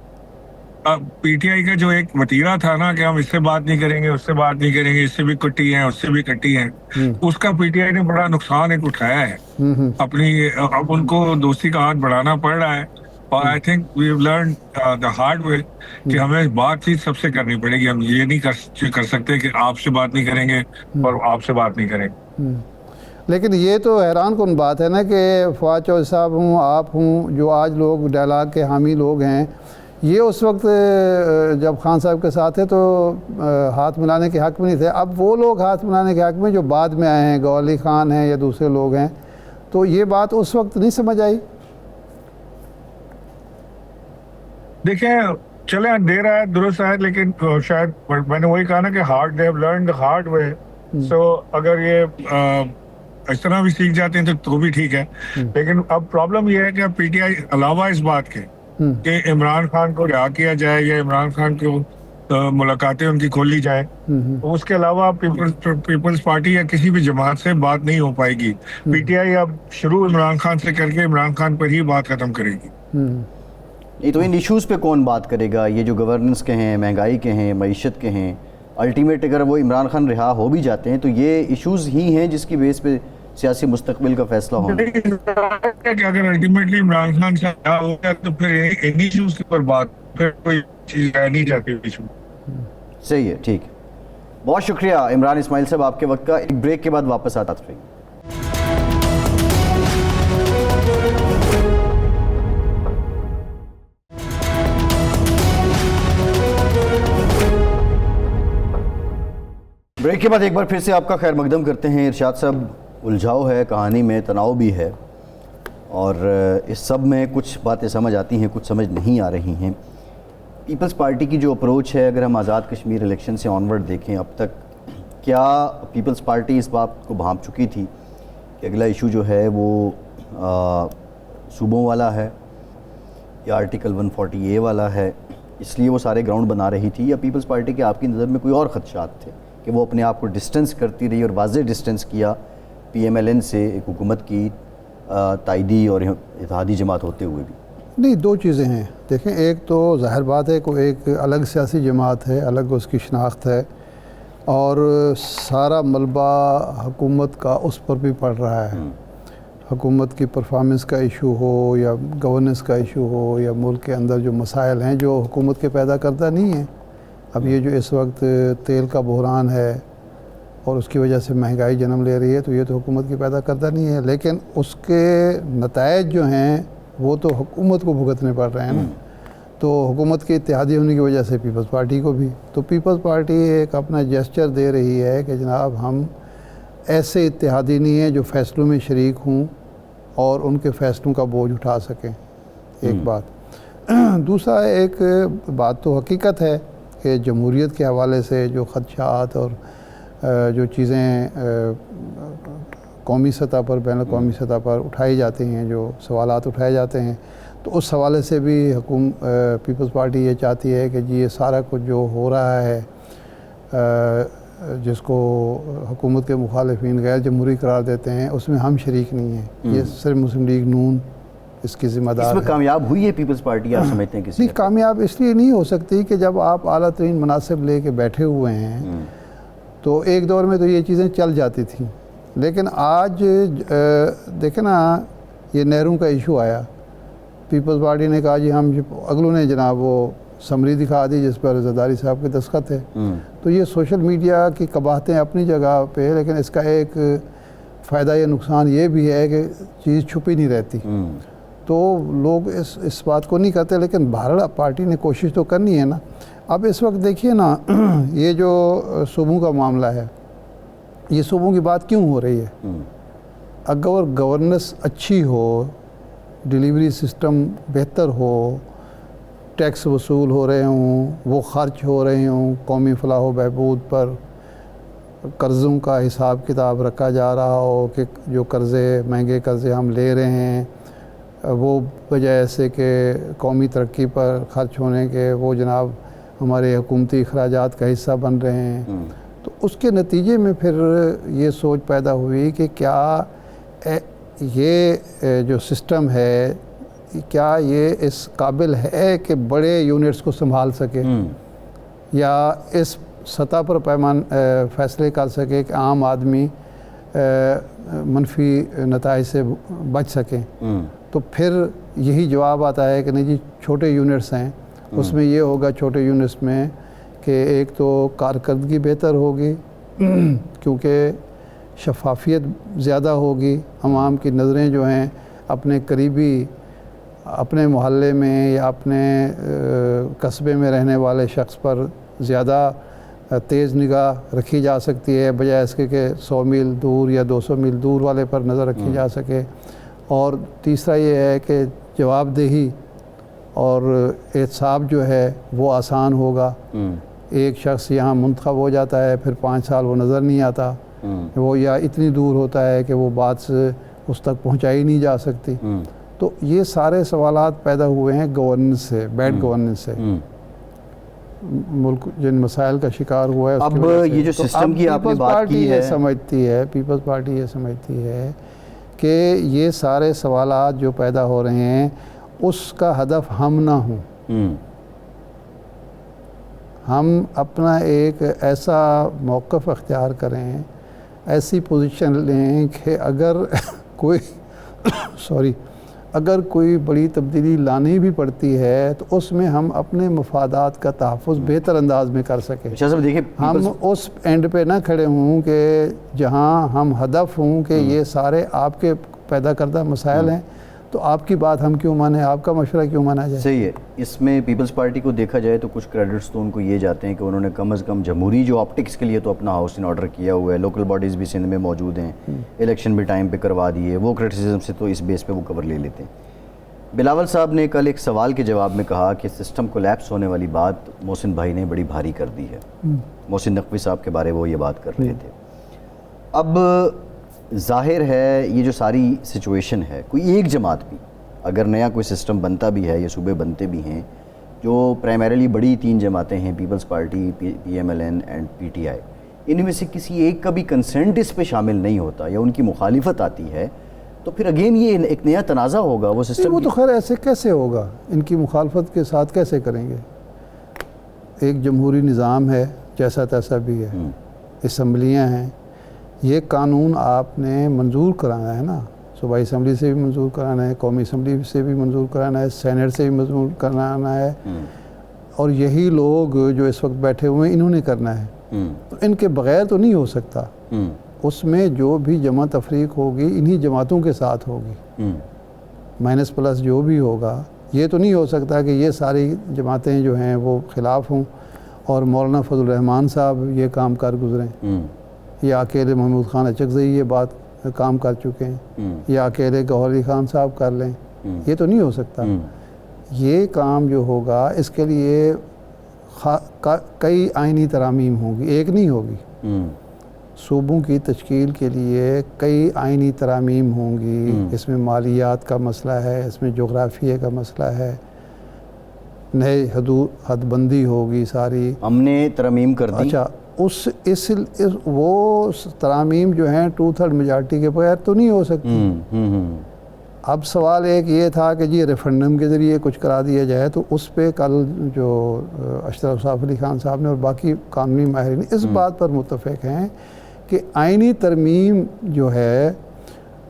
پی ٹی آئی کا جو ایک وتیرہ تھا نا کہ ہم اس سے بات نہیں کریں گے, اس سے بات نہیں کریں گے, اس سے بھی کٹی ہیں, اس سے بھی کٹی ہیں, اس کا پی ٹی آئی نے بڑا نقصان ایک اٹھایا ہے اپنی. اب ان کو دوستی کا ہاتھ بڑھانا پڑ رہا ہے, اور I think we have learn the hard way کہ ہمیں بات چیت سب سے کرنی پڑے گی. ہم یہ نہیں کر سکتے کہ آپ سے بات نہیں کریں گے اور آپ سے بات نہیں کریں گے. لیکن یہ تو حیران کن بات ہے نا کہ فواد چودھری صاحب ہوں, آپ ہوں, جو آج لوگ ڈائلاگ کے حامی لوگ ہیں, یہ اس وقت جب خان صاحب کے ساتھ تھے تو ہاتھ ملانے کے حق میں نہیں تھے. اب وہ لوگ ہاتھ ملانے کے حق میں جو بعد میں آئے ہیں, گولی خان ہیں یا دوسرے لوگ ہیں, تو یہ بات اس وقت نہیں سمجھ آئی. دیکھیں, چلے دے رہا ہے, درست ہے, لیکن شاید میں نے وہی کہا نا کہ hard they have learn the hard way. So اگر یہ اس طرح بھی سیکھ جاتے ہیں تو بھی ٹھیک ہے. لیکن اب پرابلم یہ ہے کہ اب پی ٹی آئی علاوہ اس بات کے کہ عمران خان کو رہا کیا جائے یا عمران خان کو ملاقاتیں ان کی کھول لی جائیں, اس کے علاوہ پیپلز پارٹی یا کسی بھی جماعت سے بات نہیں ہو پائے گی. پی ٹی آئی اب شروع عمران خان سے کر کے عمران خان پر ہی بات ختم کرے گی. تو ان ایشوز پہ کون بات کرے گا؟ یہ جو گورننس کے ہیں, مہنگائی کے ہیں, معیشت کے ہیں, الٹیمیٹ اگر وہ عمران خان رہا ہو بھی جاتے ہیں تو یہ ایشوز ہی ہیں جس کی بیس پہ سیاسی مستقبل کا فیصلہ ہونا. اگر الٹیمیٹلی عمران خان سے رہا ہو گیا تو پھر ان ایشوز کے اوپر بات, پھر کوئی چیز رہنی چاہتی بیچ میں. صحیح ہے, ٹھیک ہے. بہت شکریہ عمران اسماعیل صاحب آپ کے وقت کا. ایک بریک کے بعد واپس آتا رہیے. بریک کے بعد ایک بار پھر سے آپ کا خیر مقدم کرتے ہیں. ارشاد صاحب, الجھاؤ ہے کہانی میں, تناؤ بھی ہے, اور اس سب میں کچھ باتیں سمجھ آتی ہیں, کچھ سمجھ نہیں آ رہی ہیں. پیپلز پارٹی کی جو اپروچ ہے, اگر ہم آزاد کشمیر الیکشن سے آنورڈ دیکھیں اب تک, کیا پیپلز پارٹی اس بات کو بھانپ چکی تھی کہ اگلا ایشو جو ہے وہ صوبوں والا ہے یا آرٹیکل 140A والا ہے, اس لیے وہ سارے گراؤنڈ بنا رہی تھی, یا پیپلز پارٹی کے آپ کی نظر میں کوئی اور خدشات تھے کہ وہ اپنے آپ کو ڈسٹنس کرتی رہی اور واضح ڈسٹنس کیا PMLN سے, ایک حکومت کی تائیدی اور اتحادی جماعت ہوتے ہوئے بھی؟ نہیں, دو چیزیں ہیں. دیکھیں, ایک تو ظاہر بات ہے کہ ایک الگ سیاسی جماعت ہے, الگ اس کی شناخت ہے, اور سارا ملبہ حکومت کا اس پر بھی پڑ رہا ہے. حکومت کی پرفارمنس کا ایشو ہو یا گورننس کا ایشو ہو یا ملک کے اندر جو مسائل ہیں جو حکومت کے پیدا کردہ نہیں ہیں. اب یہ جو اس وقت تیل کا بحران ہے اور اس کی وجہ سے مہنگائی جنم لے رہی ہے, تو یہ تو حکومت کی پیدا کردہ نہیں ہے, لیکن اس کے نتائج جو ہیں وہ تو حکومت کو بھگتنے پڑ رہے ہیں نا. تو حکومت کے اتحادی ہونے کی وجہ سے پیپلز پارٹی کو بھی, تو پیپلز پارٹی ایک اپنا جیسچر دے رہی ہے کہ جناب ہم ایسے اتحادی نہیں ہیں جو فیصلوں میں شریک ہوں اور ان کے فیصلوں کا بوجھ اٹھا سکیں. ایک بات. دوسرا, ایک بات تو حقیقت ہے کہ جمہوریت کے حوالے سے جو خدشات اور جو چیزیں قومی سطح پر, بین الاقوامی سطح پر اٹھائی جاتی ہیں, جو سوالات اٹھائے جاتے ہیں, تو اس حوالے سے بھی پیپلز پارٹی یہ چاہتی ہے کہ جی یہ سارا کچھ جو ہو رہا ہے جس کو حکومت کے مخالفین غیر جمہوری قرار دیتے ہیں, اس میں ہم شریک نہیں ہیں. یہ صرف مسلم لیگ نون اس کی ذمہ دار ہے. اس میں کامیاب ہوئی ہے پیپلز پارٹی, آپ سمجھتے ہیں کسی؟ نہیں, کامیاب اس لیے نہیں ہو سکتی کہ جب آپ اعلیٰ ترین مناصب لے کے بیٹھے ہوئے ہیں تو ایک دور میں تو یہ چیزیں چل جاتی تھیں, لیکن آج دیکھیں نا, یہ نہروں کا ایشو آیا, پیپلز پارٹی نے کہا جی ہم, اگلوں نے جناب وہ سمری دکھا دی جس پر زرداری صاحب کے دستخط ہے. تو یہ سوشل میڈیا کی قباحتیں اپنی جگہ پہ, لیکن اس کا ایک فائدہ یا نقصان یہ بھی ہے کہ چیز چھپی نہیں رہتی, تو لوگ اس بات کو نہیں کرتے. لیکن بہرحال پارٹی نے کوشش تو کرنی ہے نا. اب اس وقت دیکھیے نا, یہ جو صوبوں کا معاملہ ہے, یہ صوبوں کی بات کیوں ہو رہی ہے؟ اگر گورننس اچھی ہو, ڈیلیوری سسٹم بہتر ہو, ٹیکس وصول ہو رہے ہوں, وہ خرچ ہو رہے ہوں, قومی فلاح و بہبود پر قرضوں کا حساب کتاب رکھا جا رہا ہو کہ جو قرضے, مہنگے قرضے ہم لے رہے ہیں وہ بجائے سے کہ قومی ترقی پر خرچ ہونے کے وہ جناب ہمارے حکومتی اخراجات کا حصہ بن رہے ہیں. تو اس کے نتیجے میں پھر یہ سوچ پیدا ہوئی کہ کیا یہ جو سسٹم ہے, کیا یہ اس قابل ہے کہ بڑے یونٹس کو سنبھال سکے, یا اس سطح پر فیصلے کر سکے کہ عام آدمی منفی نتائج سے بچ سکیں. تو پھر یہی جواب آتا ہے کہ نہیں جی, چھوٹے یونٹس ہیں, اس میں یہ ہوگا چھوٹے یونٹس میں کہ ایک تو کارکردگی بہتر ہوگی کیونکہ شفافیت زیادہ ہوگی, عوام کی نظریں جو ہیں اپنے قریبی, اپنے محلے میں یا اپنے قصبے میں رہنے والے شخص پر زیادہ تیز نگاہ رکھی جا سکتی ہے, بجائے اس کے کہ 100 میل دور یا 200 میل دور والے پر نظر رکھی جا سکے. اور تیسرا یہ ہے کہ جواب دہی اور احتساب جو ہے وہ آسان ہوگا. ایک شخص یہاں منتخب ہو جاتا ہے, پھر 5 سال وہ نظر نہیں آتا, وہ یا اتنی دور ہوتا ہے کہ وہ بات اس تک پہنچائی نہیں جا سکتی. تو یہ سارے سوالات پیدا ہوئے ہیں گورننس سے, بیڈ گورننس سے. ملک جن مسائل کا شکار ہوا ہے اس اب یہ جو سسٹم کی آپ نے بات کی ہے, پیپلز پارٹی یہ سمجھتی ہے کہ یہ سارے سوالات جو پیدا ہو رہے ہیں اس کا ہدف ہم نہ ہوں. ہم اپنا ایک ایسا موقف اختیار کریں, ایسی پوزیشن لیں کہ اگر کوئی اگر کوئی بڑی تبدیلی لانی بھی پڑتی ہے تو اس میں ہم اپنے مفادات کا تحفظ بہتر انداز میں کر سکیں. شاہ صاحب دیکھیں ہم اس اینڈ پہ نہ کھڑے ہوں کہ جہاں ہم ہدف ہوں کہ یہ سارے آپ کے پیدا کردہ مسائل ہیں تو آپ کی بات ہم کیوں مانیں, آپ کا مشورہ کیوں مانا جائے. صحیح ہے. اس میں پیپلز پارٹی کو دیکھا جائے تو کچھ کریڈٹس تو ان کو یہ جاتے ہیں کہ انہوں نے کم از کم جمہوری جو آپٹکس کے لیے تو اپنا ہاؤس ان آرڈر کیا ہوا ہے, لوکل باڈیز بھی سندھ میں موجود ہیں, الیکشن بھی ٹائم پہ کروا دیے, وہ کرٹیسزم سے تو اس بیس پہ وہ کور لے لیتے ہیں. بلاول صاحب نے کل ایک سوال کے جواب میں کہا کہ سسٹم کولیپس ہونے والی بات محسن بھائی نے بڑی بھاری کر دی ہے. محسن نقوی صاحب کے بارے وہ یہ بات کر رہے تھے. اب ظاہر ہے یہ جو ساری سچویشن ہے, کوئی ایک جماعت بھی اگر نیا کوئی سسٹم بنتا بھی ہے یا صوبے بنتے بھی ہیں, جو پرائمریلی بڑی 3 جماعتیں ہیں, Peoples Party, P M L N and P T I, ان میں سے کسی ایک کا بھی کنسنٹ اس پہ شامل نہیں ہوتا یا ان کی مخالفت آتی ہے تو پھر اگین یہ ایک نیا تنازع ہوگا وہ سسٹم. وہ تو خیر ایسے کیسے ہوگا, ان کی مخالفت کے ساتھ کیسے کریں گے. ایک جمہوری نظام ہے جیسا تیسا بھی ہے, اسمبلیاں ہیں, یہ قانون آپ نے منظور کرانا ہے نا, صوبائی اسمبلی سے بھی منظور کرانا ہے, قومی اسمبلی سے بھی منظور کرانا ہے, سینٹ سے بھی منظور کرانا ہے, اور یہی لوگ جو اس وقت بیٹھے ہوئے ہیں انہوں نے کرنا ہے. تو ان کے بغیر تو نہیں ہو سکتا. اس میں جو بھی جمع تفریق ہوگی انہی جماعتوں کے ساتھ ہوگی, مائنس پلس جو بھی ہوگا. یہ تو نہیں ہو سکتا کہ یہ ساری جماعتیں جو ہیں وہ خلاف ہوں اور مولانا فضل الرحمان صاحب یہ کام کر گزریں, یا اکیلے محمود خان اچکزئی یہ بات کام کر چکے ہیں, یا اکیلے گوہر علی خان صاحب کر لیں. یہ تو نہیں ہو سکتا. یہ کام جو ہوگا اس کے لیے کئی آئینی ترامیم ہوں گی, ایک نہیں ہوگی. صوبوں کی تشکیل کے لیے کئی آئینی ترامیم ہوں گی. اس میں مالیات کا مسئلہ ہے, اس میں جغرافیے کا مسئلہ ہے, نئے حد بندی ہوگی ساری. ہم نے ترامیم کر دی. اچھا وہ ترامیم جو ہیں 2/3 میجارٹی کے بغیر تو نہیں ہو سکتی. اب سوال ایک یہ تھا کہ جی ریفرنڈم کے ذریعے کچھ کرا دیا جائے, تو اس پہ کل جو اشرف صاحب علی خان صاحب نے اور باقی قانونی ماہرین اس بات پر متفق ہیں کہ آئینی ترمیم جو ہے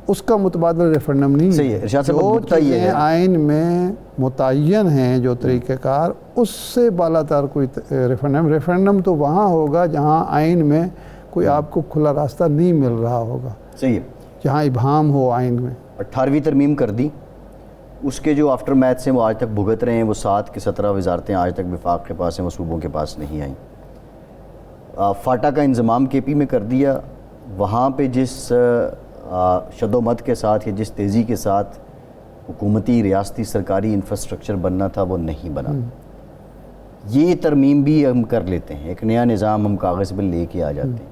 اس کا متبادل ریفرنڈم نہیں ہے. جو چیزیں آئین میں متعین ہیں جو طریقہ کار, اس سے بالا تر کوئی ریفرنڈم تو وہاں ہوگا جہاں آئین میں کوئی آپ کو کھلا راستہ نہیں مل رہا ہوگا, صحیح ہے, جہاں ابہام ہو آئین میں. 18ویں ترمیم کر دی, اس کے جو آفٹر میتھس ہیں وہ آج تک بھگت رہے ہیں. وہ 7 کی 17 وزارتیں آج تک وفاق کے پاس ہیں, وہ صوبوں کے پاس نہیں آئیں. فاٹا کا انضمام کے پی میں کر دیا, وہاں پہ جس شد و مد کے ساتھ یا جس تیزی کے ساتھ حکومتی ریاستی سرکاری انفراسٹرکچر بننا تھا وہ نہیں بنا. یہ ترمیم بھی ہم کر لیتے ہیں, ایک نیا نظام ہم کاغذ پہ لے کے آ جاتے ہیں.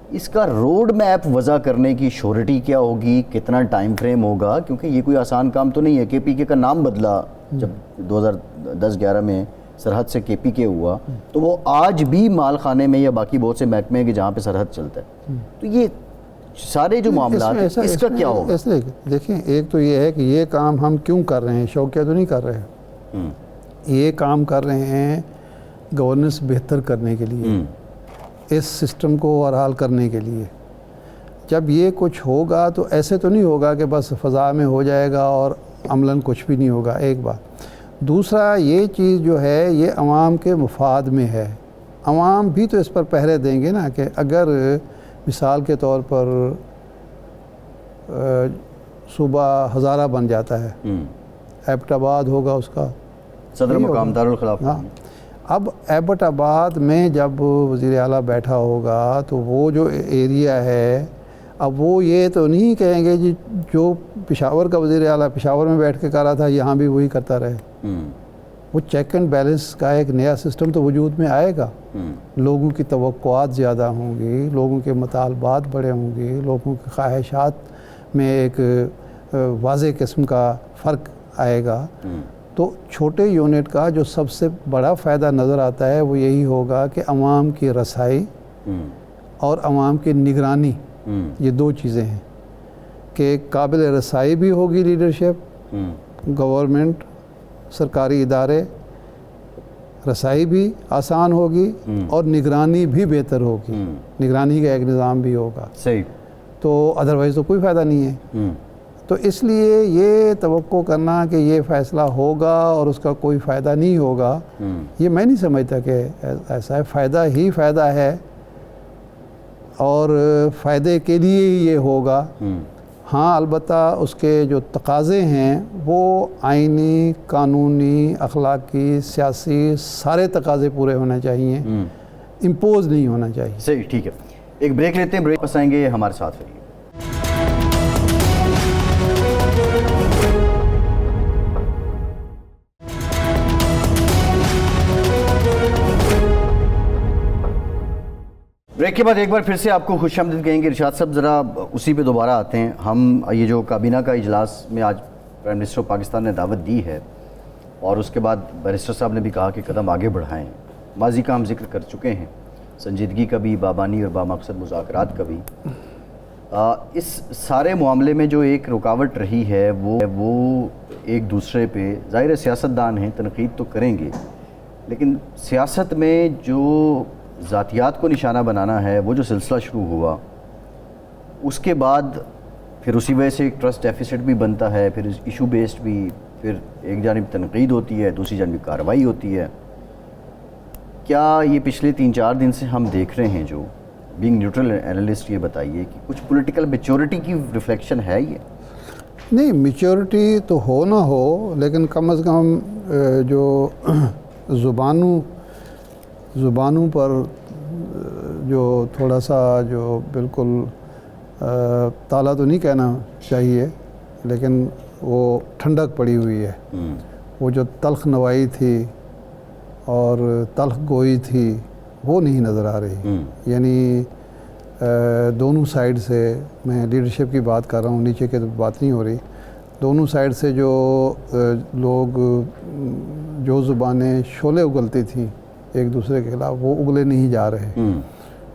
اس کا روڈ میپ وضع کرنے کی شورٹی کیا ہوگی, کتنا ٹائم فریم ہوگا, کیونکہ یہ کوئی آسان کام تو نہیں ہے. کے پی کے کا نام بدلا جب 2010-11 میں سرحد سے کے پی کے ہوا, تو وہ آج بھی مال خانے میں یا باقی بہت سے محکمے ہیں کہ جہاں پہ سرحد چلتا ہے. تو یہ سارے جو معاملات ہیں اس کا کیا ہوگا؟ دیکھیں, ایک تو یہ ہے کہ یہ کام ہم کیوں کر رہے ہیں, شوقیہ تو نہیں کر رہے ہیں. یہ کام کر رہے ہیں گورننس بہتر کرنے کے لیے, اس سسٹم کو اوورحال کرنے کے لیے. جب یہ کچھ ہوگا تو ایسے تو نہیں ہوگا کہ بس فضا میں ہو جائے گا اور عملاً کچھ بھی نہیں ہوگا, ایک بات. دوسرا, یہ چیز جو ہے یہ عوام کے مفاد میں ہے. عوام بھی تو اس پر پہرے دیں گے نا, کہ اگر مثال کے طور پر صوبہ ہزارہ بن جاتا ہے, ایبٹ آباد ہوگا اس کا صدر مقام دارالخلافہ. ہاں, اب ایبٹ آباد میں جب وزیر اعلیٰ بیٹھا ہوگا تو وہ جو ایریا ہے, اب وہ یہ تو نہیں کہیں گے جی جو پشاور کا وزیر اعلیٰ پشاور میں بیٹھ کے کر رہا تھا یہاں بھی وہی کرتا رہے. وہ چیک اینڈ بیلنس کا ایک نیا سسٹم تو وجود میں آئے گا. لوگوں کی توقعات زیادہ ہوں گی, لوگوں کے مطالبات بڑے ہوں گے, لوگوں کی خواہشات میں ایک واضح قسم کا فرق آئے گا. تو چھوٹے یونٹ کا جو سب سے بڑا فائدہ نظر آتا ہے وہ یہی ہوگا کہ عوام کی رسائی اور عوام کی نگرانی, یہ دو چیزیں ہیں کہ قابل رسائی بھی ہوگی لیڈرشپ, گورنمنٹ سرکاری ادارے, رسائی بھی آسان ہوگی اور نگرانی بھی بہتر ہوگی, نگرانی کا ایک نظام بھی ہوگا. صحیح. تو ادروائز تو کوئی فائدہ نہیں ہے. تو اس لیے یہ توقع کرنا کہ یہ فیصلہ ہوگا اور اس کا کوئی فائدہ نہیں ہوگا، یہ میں نہیں سمجھتا کہ ایسا ہے. فائدہ ہی فائدہ ہے اور فائدے کے لیے ہی یہ ہوگا. ہاں البتہ اس کے جو تقاضے ہیں وہ آئینی، قانونی، اخلاقی، سیاسی سارے تقاضے پورے ہونے چاہیے، امپوز نہیں ہونا چاہیے. صحیح، ٹھیک ہے. ایک بریک لیتے ہیں، بریک پس آئیں گے، ہمارے ساتھ رہیے. بریک کے بعد ایک بار پھر سے آپ کو خوش آمدید کہیں گے. ارشاد صاحب ذرا اسی پہ دوبارہ آتے ہیں. ہم یہ جو کابینہ کا اجلاس میں آج پرائم منسٹر آف پاکستان نے دعوت دی ہے اور اس کے بعد بیرسٹر صاحب نے بھی کہا کہ قدم آگے بڑھائیں. ماضی کا ہم ذکر کر چکے ہیں، سنجیدگی کا بھی، بابانی اور بامقصد مذاکرات کا بھی. اس سارے معاملے میں جو ایک رکاوٹ رہی ہے وہ ایک دوسرے پہ، ظاہر سیاستدان ہیں تنقید تو کریں گے، لیکن سیاست میں جو ذاتیات کو نشانہ بنانا ہے وہ جو سلسلہ شروع ہوا اس کے بعد پھر اسی وجہ سے ایک ٹرسٹ ڈیفیسٹ بھی بنتا ہے، پھر ایشو بیسڈ بھی، پھر ایک جانب تنقید ہوتی ہے، دوسری جانب کارروائی ہوتی ہے. کیا یہ پچھلے 3-4 دن سے ہم دیکھ رہے ہیں جو بینگ نیوٹرل اینالسٹ، یہ بتائیے کہ کچھ پولیٹیکل میچورٹی کی ریفلیکشن ہے یہ؟ نہیں، میچورٹی تو ہو نہ ہو، لیکن کم از کم جو زبانوں پر جو تھوڑا سا جو بالکل تالا تو نہیں کہنا چاہیے، لیکن وہ ٹھنڈک پڑی ہوئی ہے. وہ جو تلخ نوائی تھی اور تلخ گوئی تھی وہ نہیں نظر آ رہی. یعنی دونوں سائیڈ سے، میں لیڈرشپ کی بات کر رہا ہوں، نیچے کی تو بات نہیں ہو رہی، دونوں سائیڈ سے جو لوگ جو زبانیں شعلے اگلتی تھیں ایک دوسرے کے خلاف، وہ اگلے نہیں جا رہے.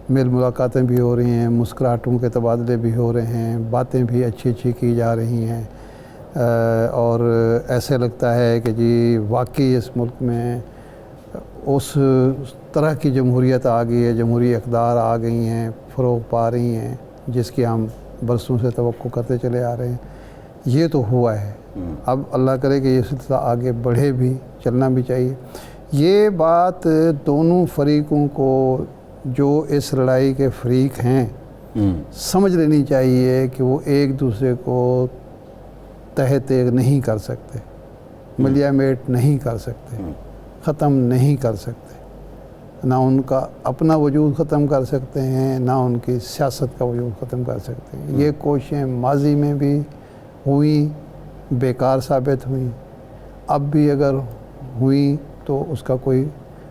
میل ملاقاتیں بھی ہو رہی ہیں، مسکراہٹوں کے تبادلے بھی ہو رہے ہیں، باتیں بھی اچھی کی جا رہی ہیں، اور ایسے لگتا ہے کہ جی واقعی اس ملک میں اس طرح کی جمہوریت آ گئی ہے، جمہوری اقدار آ گئی ہیں، فروغ پا رہی ہیں، جس کی ہم برسوں سے توقع کرتے چلے آ رہے ہیں. یہ تو ہوا ہے. اب اللہ کرے کہ یہ سلسلہ آگے بڑھے بھی، چلنا بھی چاہیے. یہ بات دونوں فریقوں کو جو اس لڑائی کے فریق ہیں سمجھ لینی چاہیے کہ وہ ایک دوسرے کو تہ تیغ نہیں کر سکتے، ملیا میٹ نہیں کر سکتے، ختم نہیں کر سکتے. نہ ان کا اپنا وجود ختم کر سکتے ہیں، نہ ان کی سیاست کا وجود ختم کر سکتے ہیں. یہ کوششیں ماضی میں بھی ہوئیں، بیکار ثابت ہوئیں، اب بھی اگر ہوئیں تو اس کا کوئی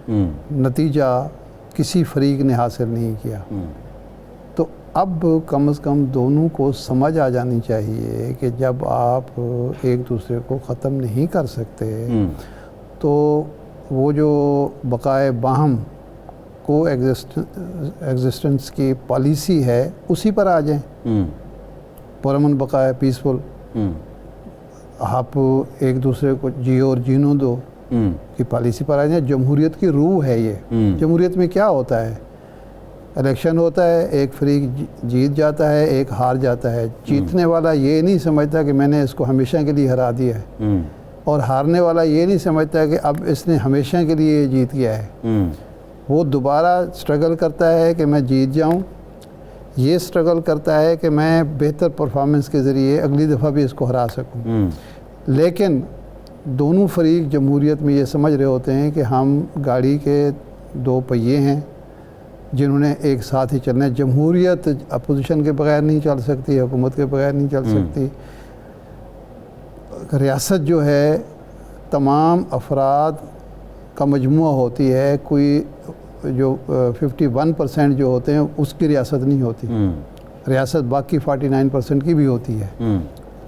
نتیجہ کسی فریق نے حاصل نہیں کیا. تو اب کم از کم دونوں کو سمجھ آ جانی چاہیے کہ جب آپ ایک دوسرے کو ختم نہیں کر سکتے تو وہ جو بقائے باہم کو ایگزسٹنس کی پالیسی ہے اسی پر آ جائیں. پرامن بقائے پیسفل، آپ ایک دوسرے کو جیو اور جینو دو کی پالیسی پر آ جائیں. جمہوریت کی روح ہے یہ. جمہوریت میں کیا ہوتا ہے؟ الیکشن ہوتا ہے، ایک فریق جیت جاتا ہے، ایک ہار جاتا ہے. جیتنے والا یہ نہیں سمجھتا کہ میں نے اس کو ہمیشہ کے لیے ہرا دیا ہے، اور ہارنے والا یہ نہیں سمجھتا کہ اب اس نے ہمیشہ کے لیے جیت گیا ہے. وہ دوبارہ سٹرگل کرتا ہے کہ میں جیت جاؤں، یہ سٹرگل کرتا ہے کہ میں بہتر پرفارمنس کے ذریعے اگلی دفعہ بھی اس کو ہرا سکوں. لیکن دونوں فریق جمہوریت میں یہ سمجھ رہے ہوتے ہیں کہ ہم گاڑی کے دو پہیے ہیں جنہوں نے ایک ساتھ ہی چلنا ہے. جمہوریت اپوزیشن کے بغیر نہیں چل سکتی، حکومت کے بغیر نہیں چل سکتی. ریاست جو ہے تمام افراد کا مجموعہ ہوتی ہے، کوئی جو 51% جو ہوتے ہیں اس کی ریاست نہیں ہوتی. ریاست باقی 49% کی بھی ہوتی ہے.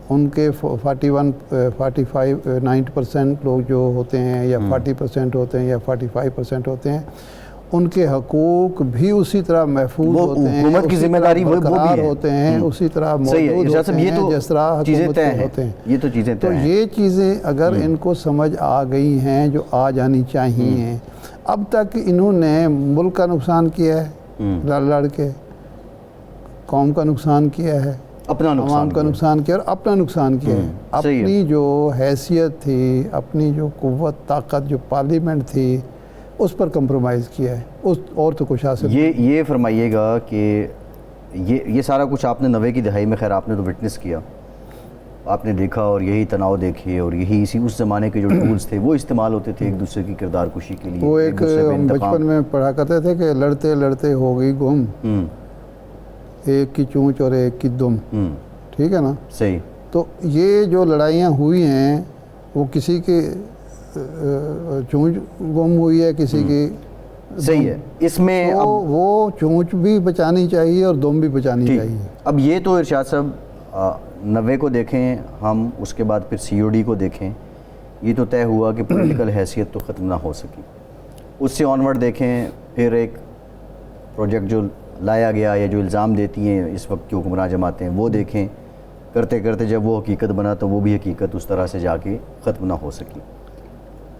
ان کے 90% لوگ جو ہوتے ہیں یا 40% ہوتے ہیں یا 45% ہوتے ہیں، ان کے حقوق بھی اسی طرح محفوظ ہوتے ہیں، حکومت کی ذمہ داری وہ بھی ہوتے ہیں، اسی طرح موجود ہوتے ہیں جس طرح حکومت کے ہوتے ہیں. یہ تو چیزیں تو یہ چیزیں اگر ان کو سمجھ آ گئی ہیں جو آ جانی چاہیے. اب تک انہوں نے ملک کا نقصان کیا ہے، لڑ کے قوم کا نقصان کیا ہے، اپنا عوام کا نقصان کیا اور اپنا نقصان کیا ہے. اپنی جو حیثیت تھی, اپنی جو قوت طاقت جو پارلیمنٹ تھی, اس پر کمپرومائز کیا ہے, اس اور تو کچھ حاصل. یہ فرمائیے گا کہ یہ سارا کچھ آپ نے 90 کی دہائی میں, خیر آپ نے تو وٹنس کیا, آپ نے دیکھا, اور یہی تناؤ دیکھے, اور یہی اس زمانے کے جو ٹولز تھے وہ استعمال ہوتے تھے ایک دوسرے کی کردار کشی کے لیے. وہ ایک ہم بچپن میں پڑھا کرتے تھے کہ لڑتے لڑتے ہو گئی گم, ایک کی چونچ اور ایک کی دم. ٹھیک ہے نا, صحیح. تو یہ جو لڑائیاں ہوئی ہیں وہ کسی کے چونچ گم ہوئی ہے, کسی کی. صحیح ہے. اس میں وہ چونچ بھی بچانی چاہیے اور دم بھی بچانی چاہیے. اب یہ تو ارشاد صاحب 90 کو دیکھیں ہم, اس کے بعد پھر COD کو دیکھیں, یہ تو طے ہوا کہ پولیٹیکل حیثیت تو ختم نہ ہو سکی. اس سے آنورڈ دیکھیں پھر ایک پروجیکٹ جو لایا گیا یا جو الزام دیتی ہیں اس وقت کی حکمراں جماعتیں, وہ دیکھیں. کرتے کرتے جب وہ حقیقت بنا تو وہ بھی حقیقت اس طرح سے جا کے ختم نہ ہو سکی.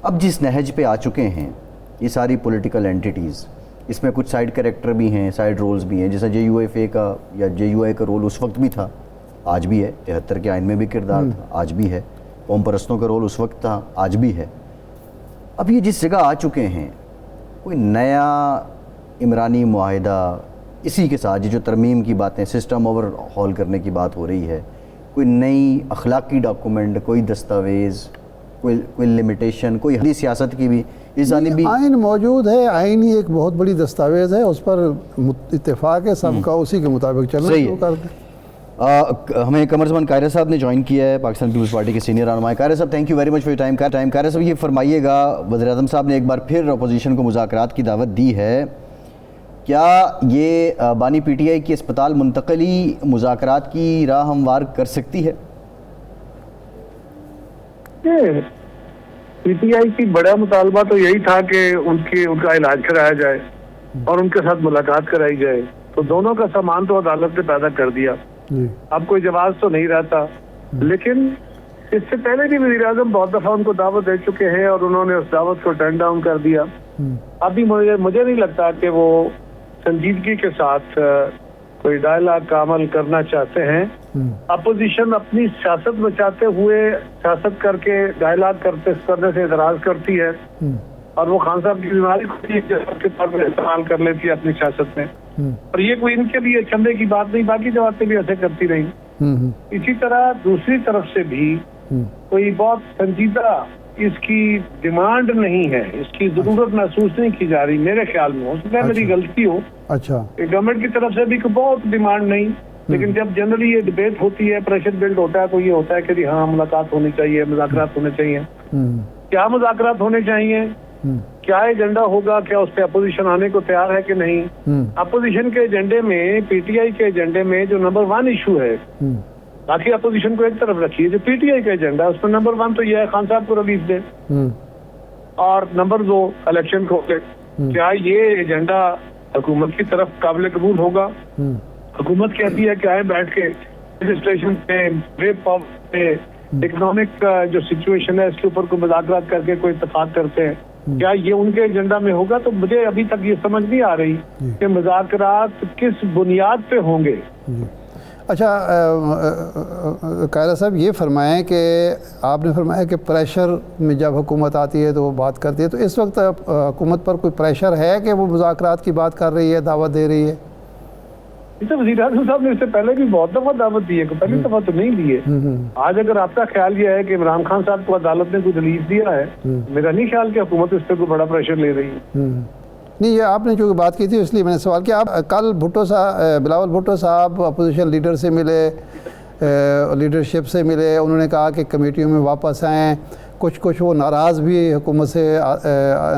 اب جس نہج پہ آ چکے ہیں یہ ساری پولیٹیکل اینٹیٹیز, اس میں کچھ سائیڈ کریکٹر بھی ہیں, سائیڈ رولز بھی ہیں, جیسا JUFA کا یا JUI کا رول اس وقت بھی تھا, آج بھی ہے. 73 کے آئین میں بھی کردار تھا, آج بھی ہے. قوم پرستوں کا رول اس وقت تھا, آج بھی ہے. اب یہ جس جگہ آ چکے ہیں, کوئی نیا عمرانی معاہدہ اسی کے ساتھ, یہ جو ترمیم کی باتیں, سسٹم اوور ہال کرنے کی بات ہو رہی ہے, کوئی نئی اخلاقی ڈاکومنٹ, کوئی دستاویز, کوئی لمیٹیشن, کوئی حدی سیاست کی بھی اس جانب. آئین موجود ہے, آئین ہی ایک بہت بڑی دستاویز ہے, اس پر اتفاق ہے سب کا, اسی کے مطابق چلنا شروع کر دیں. ہمیں قمر زمان قاہرہ صاحب نے جوائن کیا ہے, پاکستان پیپلز پارٹی کے سینئر رہنما. قاہرہ صاحب thank you very much for your time. قاہرہ صاحب یہ فرمائیے گا, وزیر اعظم صاحب نے ایک بار پھر اپوزیشن کو مذاکرات کی دعوت دی ہے, کیا یہ بانی PTI کی اسپتال منتقلی مذاکرات کی راہ ہموار کر سکتی ہے؟ PTI کی بڑا مطالبہ تو یہی تھا کہ ان کا علاج کرایا جائے اور ان کے ساتھ ملاقات کرائی جائے, تو دونوں کا سامان تو عدالت نے پیدا کر دیا. اب کوئی جواز تو نہیں رہتا, لیکن اس سے پہلے بھی وزیر اعظم بہت دفعہ ان کو دعوت دے چکے ہیں اور انہوں نے اس دعوت کو ٹرن ڈاؤن کر دیا. ابھی مجھے نہیں لگتا کہ وہ سنجیدگی کے ساتھ کوئی ڈائلاگ کا عمل کرنا چاہتے ہیں. اپوزیشن اپنی سیاست بچاتے ہوئے سیاست کر کے ڈائلاگ کرنے سے اعتراض کرتی ہے, اور وہ خان صاحب کی بیماری کو کے طور پر استعمال کر لیتی ہے اپنی سیاست میں, اور یہ کوئی ان کے لیے چندے کی بات نہیں, باقی جماعتیں بھی ایسے کرتی رہی. اسی طرح دوسری طرف سے بھی کوئی بہت سنجیدہ اس کی ڈیمانڈ نہیں ہے, اس کی ضرورت محسوس نہیں کی جا رہی میرے خیال میں. ہو سکتا ہے میری غلطی ہو, گورنمنٹ کی طرف سے بھی بہت ڈیمانڈ نہیں, لیکن جب جنرلی یہ ڈبیٹ ہوتی ہے, پریشر بلڈ ہوتا ہے, تو یہ ہوتا ہے کہ ہاں ملاقات ہونی چاہیے, مذاکرات ہونے چاہیے. کیا مذاکرات ہونے چاہیے, کیا ایجنڈا ہوگا, کیا اس پہ اپوزیشن آنے کو تیار ہے کہ نہیں. اپوزیشن کے ایجنڈے میں, PTI کے ایجنڈے میں جو نمبر 1 ایشو ہے, باقی اپوزیشن کو ایک طرف رکھیے, جو PTI کا ایجنڈا اس میں نمبر 1 تو یہ ہے خان صاحب کو ریلیز دے, اور نمبر 2 الیکشن کو. کیا یہ ایجنڈا حکومت کی طرف قابل قبول ہوگا؟ حکومت کہتی ہے کہ آئے بیٹھ کے رجسٹریشن پہ, ویب پاور پہ, اکنامک جو سچویشن ہے اس کے اوپر کوئی مذاکرات کر کے کوئی اتفاق کرتے ہیں. کیا یہ ان کے ایجنڈا میں ہوگا؟ تو مجھے ابھی تک یہ سمجھ نہیں آ رہی کہ مذاکرات کس بنیاد پہ ہوں گے. اچھا قاہرہ صاحب, یہ فرمائیں کہ آپ نے فرمایا کہ پریشر میں جب حکومت آتی ہے تو وہ بات کرتی ہے, تو اس وقت حکومت پر کوئی پریشر ہے کہ وہ مذاکرات کی بات کر رہی ہے, دعوت دے رہی ہے؟ وزیر اعظم صاحب نے اس سے پہلے بھی بہت دفعہ دعوت دی ہے, پہلی دفعہ تو نہیں دی ہے. آج اگر آپ کا خیال یہ ہے کہ عمران خان صاحب کو عدالت نے کوئی ریلیز دیا ہے, میرا نہیں خیال کہ حکومت اس پہ کوئی بڑا پریشر لے رہی ہے. نہیں, یہ آپ نے چونکہ بات کی تھی اس لیے میں نے سوال کیا. آپ کل بلاول بھٹو صاحب اپوزیشن لیڈر سے ملے, لیڈرشپ سے ملے, انہوں نے کہا کہ کمیٹیوں میں واپس آئیں. کچھ وہ ناراض بھی حکومت سے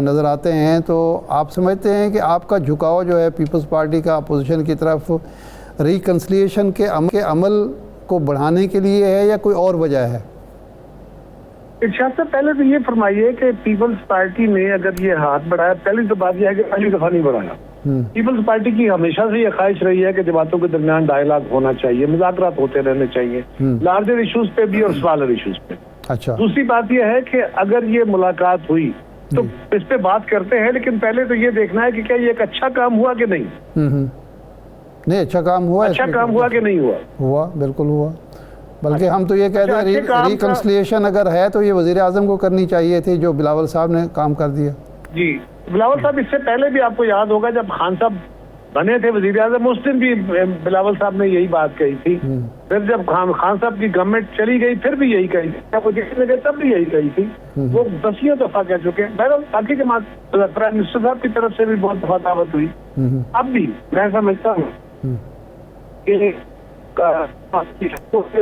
نظر آتے ہیں, تو آپ سمجھتے ہیں کہ آپ کا جھکاؤ جو ہے پیپلز پارٹی کا اپوزیشن کی طرف ریکنسلیشن کے عمل کو بڑھانے کے لیے ہے یا کوئی اور وجہ ہے؟ ارشاد صاحب پہلے تو یہ فرمائیے کہ پیپلز پارٹی نے اگر یہ ہاتھ بڑھایا, پہلی تو بات یہ ہے کہ پہلی دفعہ نہیں بڑھایا. پیپلز پارٹی کی ہمیشہ سے یہ خواہش رہی ہے کہ جماعتوں کے درمیان ڈائلاگ ہونا چاہیے, مذاکرات ہوتے رہنے چاہیے, لارجر ایشوز پہ بھی اور اسمالر ایشوز پہ. اچھا, دوسری بات یہ ہے کہ اگر یہ ملاقات ہوئی تو اس پہ بات کرتے ہیں, لیکن پہلے تو یہ دیکھنا ہے کہ کیا یہ ایک اچھا کام ہوا کہ نہیں. نہیں اچھا کام ہوا. اچھا کام ہوا کہ نہیں ہوا؟ ہوا, بالکل ہوا. بلکہ ہم تو یہ کہتے ہیں ریکنسلیشن اگر ہے تو یہ وزیر اعظم کو کرنی چاہیے تھی, جو بلاول صاحب نے کام کر دیا. جی بلاول صاحب اس سے پہلے بھی آپ کو یاد ہوگا جب خان صاحب بنے تھے وزیر اعظم اس دن بھی بلاول صاحب نے یہی بات کہی تھی. پھر جب خان صاحب کی گورنمنٹ چلی گئی پھر بھی یہی کہی تھی, تب بھی یہی کہی تھی. وہ دسیوں دفعہ کہہ چکے ہیں. بہرحال باقی جماعت پرائم منسٹر صاحب کی طرف سے بھی بہت دفعہ دعوت ہوئی. اب بھی میں سمجھتا ہوں کہ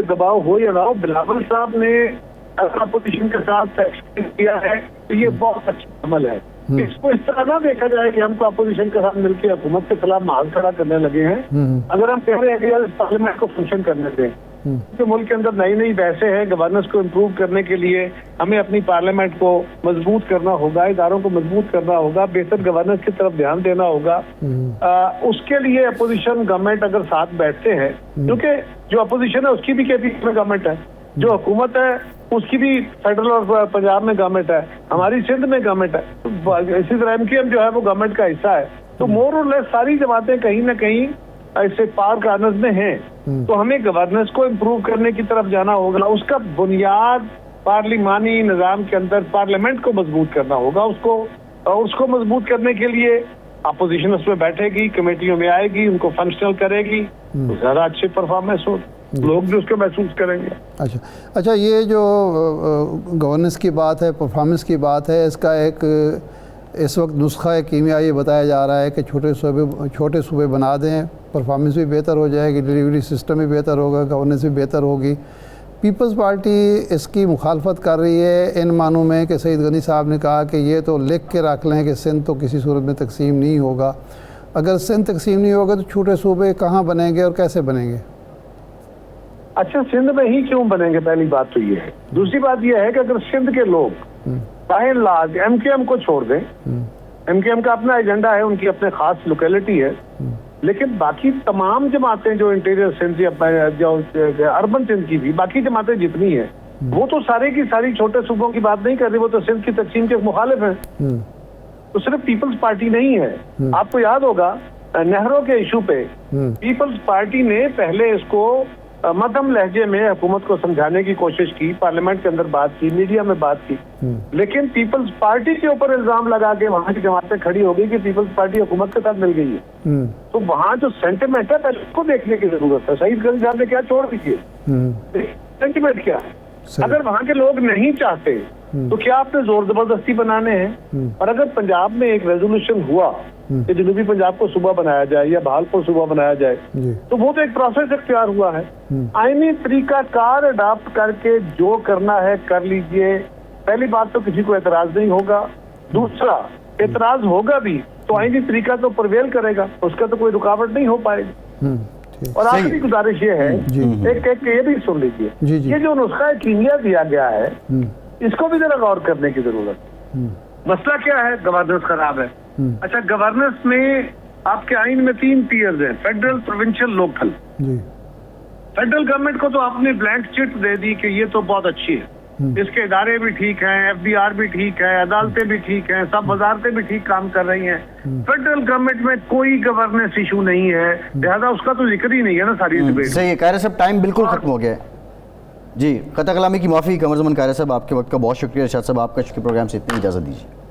دباؤ ہو یا نہ ہو, بلاول صاحب نے اگر اپوزیشن کے ساتھ کیا ہے تو یہ بہت اچھا عمل ہے. اس کو اس طرح نہ دیکھا جائے کہ ہم کو اپوزیشن کے ساتھ مل کے حکومت کے خلاف محاذ کھڑا کرنے لگے ہیں. اگر ہم کہہ رہے ہیں کہ یار اس پارلیمنٹ کو فنکشن کرنے دیں, کہ ملک کے اندر نئی نئی بحثیں ہیں, گورننس کو امپروو کرنے کے لیے ہمیں اپنی پارلیمنٹ کو مضبوط کرنا ہوگا, اداروں کو مضبوط کرنا ہوگا, بہتر گورننس کی طرف دھیان دینا ہوگا. اس کے لیے اپوزیشن گورنمنٹ اگر ساتھ بیٹھتے ہیں, کیونکہ جو اپوزیشن ہے اس کی بھی کیبنٹ میں گورنمنٹ ہے, جو حکومت ہے اس کی بھی فیڈرل اور پنجاب میں گورنمنٹ ہے, ہماری سندھ میں گورنمنٹ ہے, اسی طرح ایم کیو ایم جو ہے وہ گورنمنٹ کا حصہ ہے. تو مور اور لیس ساری جماعتیں کہیں نہ کہیں ایسے پار کارنرز میں ہیں. تو ہمیں گورننس کو امپروو کرنے کی طرف جانا ہوگا. اس کا بنیاد پارلیمانی نظام کے اندر پارلیمنٹ کو مضبوط کرنا ہوگا. اس کو مضبوط کرنے کے لیے اپوزیشن اس میں بیٹھے گی, کمیٹیوں میں آئے گی, ان کو فنکشنل کرے گی, تو زیادہ اچھے پرفارمنس ہو, لوگ بھی اس کو محسوس کریں گے. اچھا یہ جو گورننس کی بات ہے, پرفارمنس کی بات ہے, اس کا ایک اس وقت نسخہ کیمیا یہ بتایا جا رہا ہے کہ چھوٹے صوبے بنا دیں, پرفارمنس بھی بہتر ہو جائے گی, ڈلیوری سسٹم بھی بہتر ہوگا, گورننس بھی بہتر ہوگی. پیپلز پارٹی اس کی مخالفت کر رہی ہے ان معنوں میں کہ سعید غنی صاحب نے کہا کہ یہ تو لکھ کے رکھ لیں کہ سندھ تو کسی صورت میں تقسیم نہیں ہوگا. اگر سندھ تقسیم نہیں ہوگا تو چھوٹے صوبے کہاں بنیں گے اور کیسے بنیں گے؟ اچھا سندھ میں ہی کیوں بنیں گے, پہلی بات تو یہ ہے. دوسری بات یہ ہے کہ اگر سندھ کے لوگ باہر لاج ایم کیو ایم کو چھوڑ دیں, ایم کیو ایم کا اپنا ایجنڈا ہے, ان کی اپنے خاص لوکیلٹی ہے, لیکن باقی تمام جماعتیں جو انٹیریئر سندھ جو اربن سندھ کی بھی باقی جماعتیں جتنی ہیں وہ تو سارے کی ساری چھوٹے صوبوں کی بات نہیں کر رہی, وہ تو سندھ کی تقسیم کے مخالف ہیں. تو صرف پیپلز پارٹی نہیں ہے. آپ کو یاد ہوگا نہروں کے ایشو پہ پیپلز پارٹی نے پہلے اس کو مدھم لہجے میں حکومت کو سمجھانے کی کوشش کی, پارلیمنٹ کے اندر بات کی, میڈیا میں بات کی, لیکن پیپلز پارٹی کے اوپر الزام لگا کے وہاں کی جماعتیں کھڑی ہو گئی کہ پیپلز پارٹی حکومت کے ساتھ مل گئی ہے. تو وہاں جو سینٹیمنٹ ہے پہلے اس کو دیکھنے کی ضرورت ہے. سعید غنی صاحب نے کیا چھوڑ دیجیے, سینٹیمنٹ کیا ہے. اگر وہاں کے لوگ نہیں چاہتے تو کیا آپ نے زور زبردستی بنانے ہیں؟ اور اگر پنجاب میں ایک ریزولوشن ہوا کہ جنوبی پنجاب کو صوبہ بنایا جائے یا بہالپور صوبہ بنایا جائے, تو وہ تو ایک پروسیس اختیار ہوا ہے. آئینی طریقہ کار اڈاپٹ کر کے جو کرنا ہے کر لیجئے. پہلی بات تو کسی کو اعتراض نہیں ہوگا. دوسرا, اعتراض ہوگا بھی تو آئینی طریقہ تو پرویل کرے گا, اس کا تو کوئی رکاوٹ نہیں ہو پائے گی. اور آخری گزارش یہ ہے, ایک یہ بھی سن لیجیے, یہ جو نسخہ کیمیا دیا گیا ہے اس کو بھی ذرا غور کرنے کی ضرورت. مسئلہ کیا ہے؟ گورننس خراب ہے. اچھا گورننس میں آپ کے آئین میں 3 ٹیئرز ہیں, federal, provincial, local. Federal government کو تو آپ نے بلینک چٹ دے دی کہ یہ تو بہت اچھی ہے, اس کے ادارے بھی ٹھیک ہیں, ایف بی آر بھی ٹھیک ہے, عدالتیں بھی ٹھیک ہیں, سب وزارتیں بھی ٹھیک کام کر رہی ہیں. فیڈرل گورنمنٹ میں کوئی گورننس ایشو نہیں ہے, لہذا اس کا تو ذکر ہی نہیں ہے نا ساری ڈبیٹ. صحیح ہے قاہرہ صاحب, ٹائم بالکل ختم ہو گیا ہے. جی قطع کلامی کی معافی. قمر زمان قاہرہ صاحب آپ کے وقت کا بہت شکریہ. ارشاد صاحب آپ کا شکریہ. پروگرام سے اتنی اجازت دیجیے.